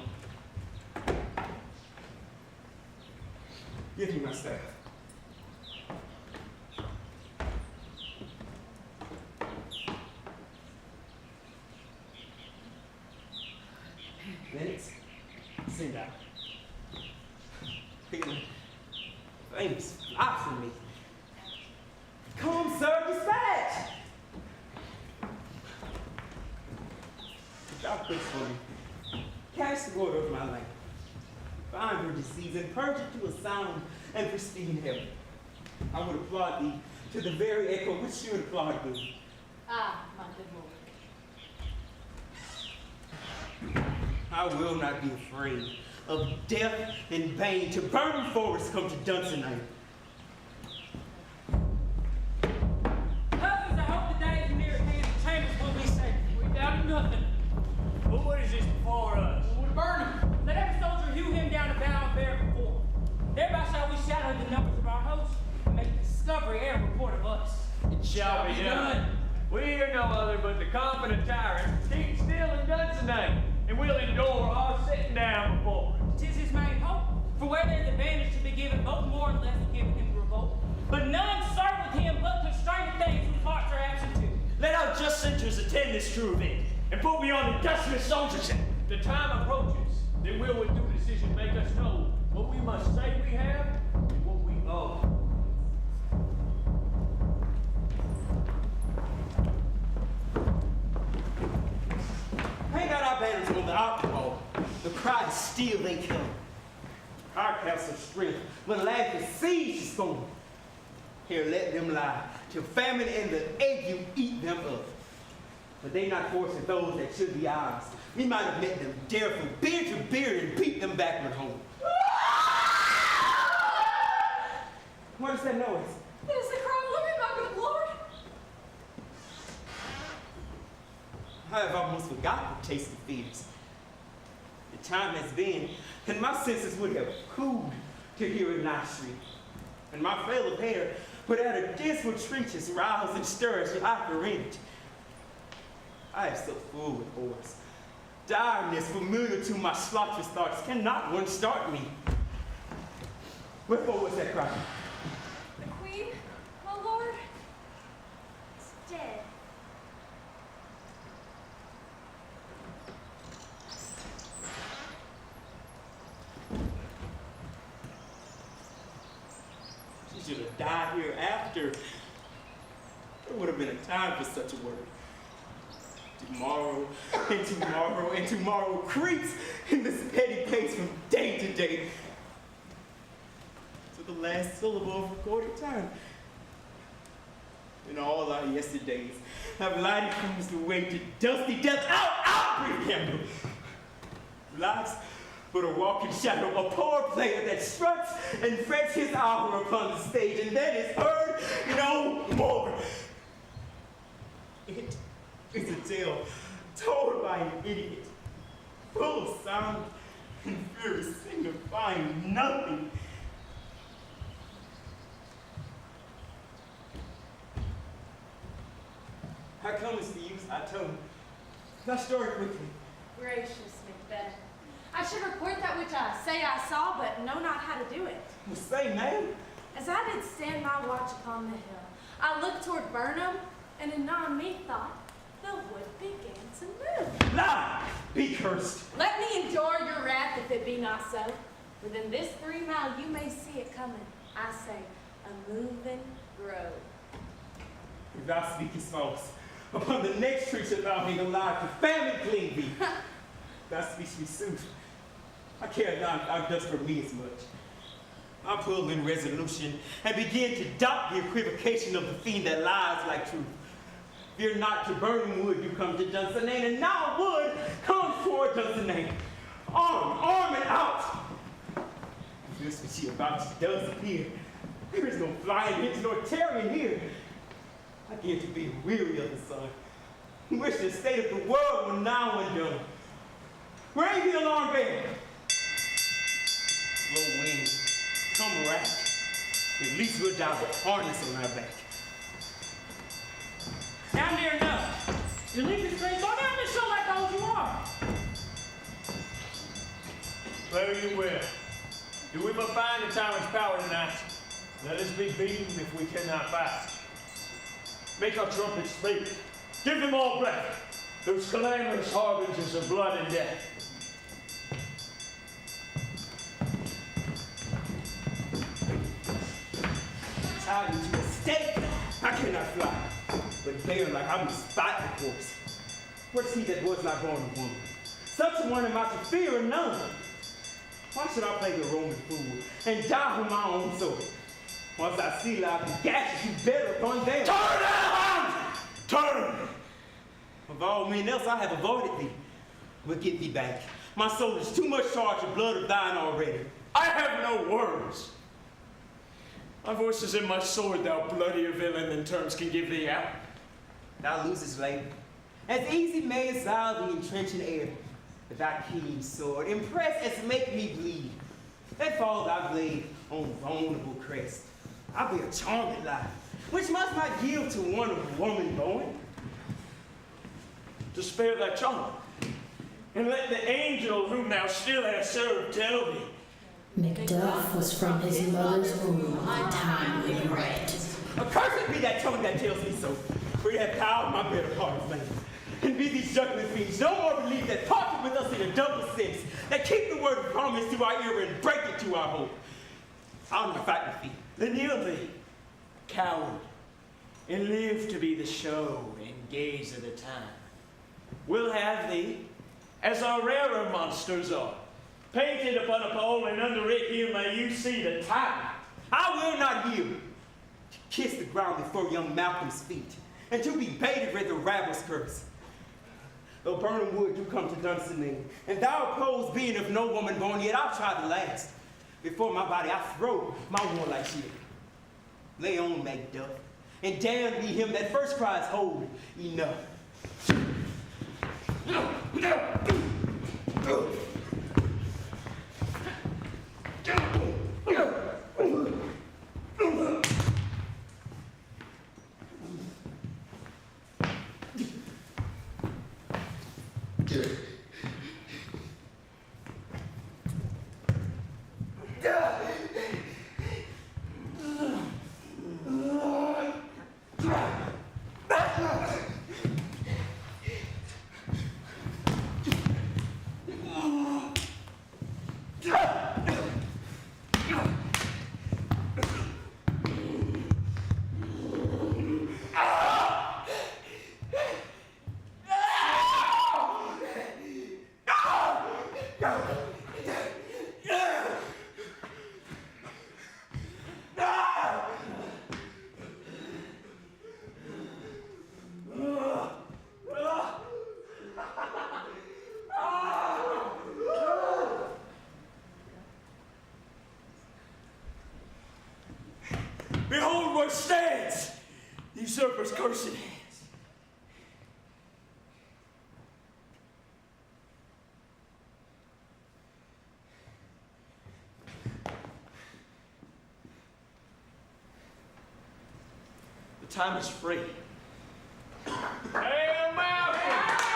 Give me my staff. Lennox, send out. Famous fly from me. Come, sir, dispatch! Thou quits for me. Cast the water over my land. Find her disease and purge it to a sound and pristine heaven. I would applaud thee to the very echo which you would applaud me. Ah, my good lord. I will not be afraid of death and bane to burning forests come to Dunsinane. Husbands, I hope the day is near at hand. The chambers will be safe. We doubt nothing. But what is this before us? We'll burn him. Let every soldier hew him down a bow and bear before him. Thereby shall we shadow the numbers of our hosts and make discovery and report of us. It shall be done. We are no other but the confident tyrant, keep still in Dunsinane, and we'll endure our sitting down before it. 'Tis his main hope. For where there's advantage to be given, both more and less are given him to revolt. But none serve with him but constrained things whose hearts are absent to. Let our just centers attend this true event, and put beyond industrious soldiership. The time approaches that will with due decision make us know what we must say we have and what we owe. Hang out our banners on the outlaw. The cry still they come. Our castle strength will laugh the siege to storm. Here let them lie, till famine and the ague eat them up. But they not forcing those that should be ours. We might have met them dare from beard to beard and beat them backward home. What is that noise? It is the cry of women, my good lord. I have almost forgotten the taste of fears. The time has been, and my senses would have cooled to hear a night shriek. And my frail of hair would out of dismal trenches rouse and stir as I rent. I am so full with horrors. Direness familiar to my slaughterous thoughts cannot one start me. Wherefore was that cry? The queen, my lord, is dead. She should have died here after. There would have been a time for such a word. To Tomorrow, and tomorrow, and tomorrow creeps in this petty pace from day to day. To the last syllable of recorded time. And all our yesterdays have lighted cruised away to dusty death. Out, brief candle! Lives but a walking shadow, a poor player that struts and frets his hour upon the stage, and then is heard no more. It is a tale told by an idiot, full of sound and fury, signifying nothing. I come as the youth I told. Thy story quickly. Gracious Macbeth, I should report that which I say I saw, but know not how to do it. Well, say, ma'am. As I did stand my watch upon the hill, I looked toward Burnham, and anon methought the wood began to move. Lie! Be cursed! Let me endure your wrath if it be not so. Within this 3 mile you may see it coming. I say, a moving road. If thou speakest false, upon the next tree shalt thou hang alive, to famine cling thee. Thou speaks me sooth. I care not thou dost for me as much. I pull in resolution and begin to doubt the equivocation of the fiend that lies like truth. Fear not, to burning wood you come to Dunsinane, and now wood comes toward Dunsinane. Arm and out. If this which she about does appear, there is no flying hitch nor tearing here. I get to be weary of the sun. Wish the state of the world were now undone. Ring the alarm bell. Slow wind, come rack. At least we'll die with harness on our back. Down near enough. You're leaving straight. Go down the show like all you are. Fare you well. Do we but find the tyrant's power tonight? Let us be beaten if we cannot fight. Make our trumpets speak. Give them all breath. Those clamorous harbingers of blood and death. Tied into a stake, I cannot fly, but bear like I must fight the horse. What's he that was not born of woman? Such a one am I to fear none. Why should I play the Roman fool and die with my own sword? Once I see life and gashes you better upon them. Turn out! Turn! Of all men else I have avoided thee. But get thee back. My soul is too much charged with blood of thine already. I have no words. My voice is in my sword, thou bloodier villain than terms can give thee out. Thou losest labor. As easy mayest thou the entrenching air, with thy keen sword, impress as make me bleed. Let fall thy blade on vulnerable crest. I'll be a charming life, which must not yield to one of woman born. To spare thy charm, and let the angel whom thou still hast served tell thee. Macduff was from his mother's womb untimely bred. Accursed be that tongue that tells me so, for it hath cowed my better part of man. And be these juggling fiends no more believe that partner with us in a double sense, that keep the word of promise to our ear and break it to our hope. I'll not fight with thee. Then yield thee, coward, and live to be the show and gaze of the time. We'll have thee, as our rarer monsters are, painted upon a pole, and under it here may you see the tyrant. I will not yield. To kiss the ground before young Malcolm's feet, and to be baited with the rabble's curse. Though burning wood do come to Dunsinane, and thou opposed being of no woman born, yet I'll try the last. Before my body I throw my warlike shield. Lay on, Macduff, and damn be him that first cries, hold, enough. usurper's cursed hands. The time is free. Hail Malcolm!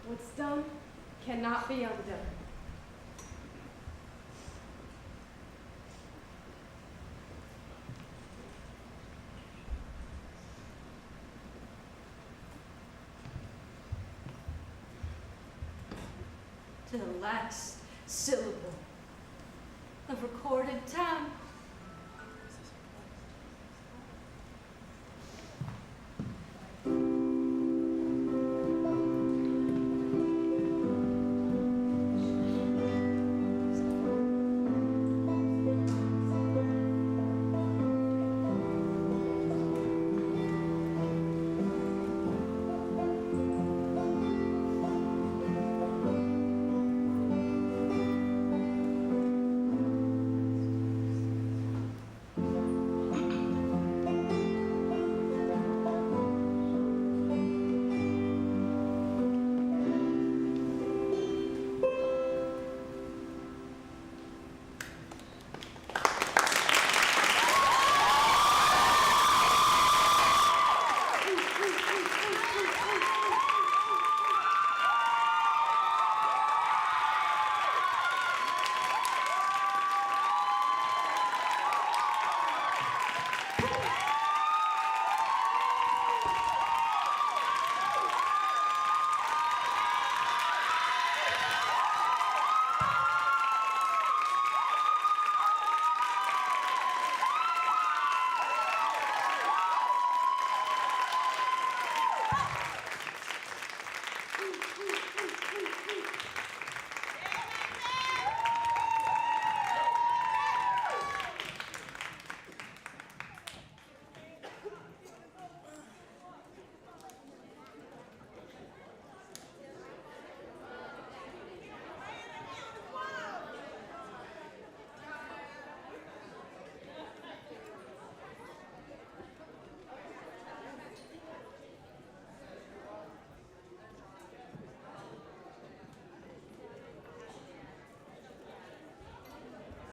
What's done cannot be undone. To the last syllable of recorded time.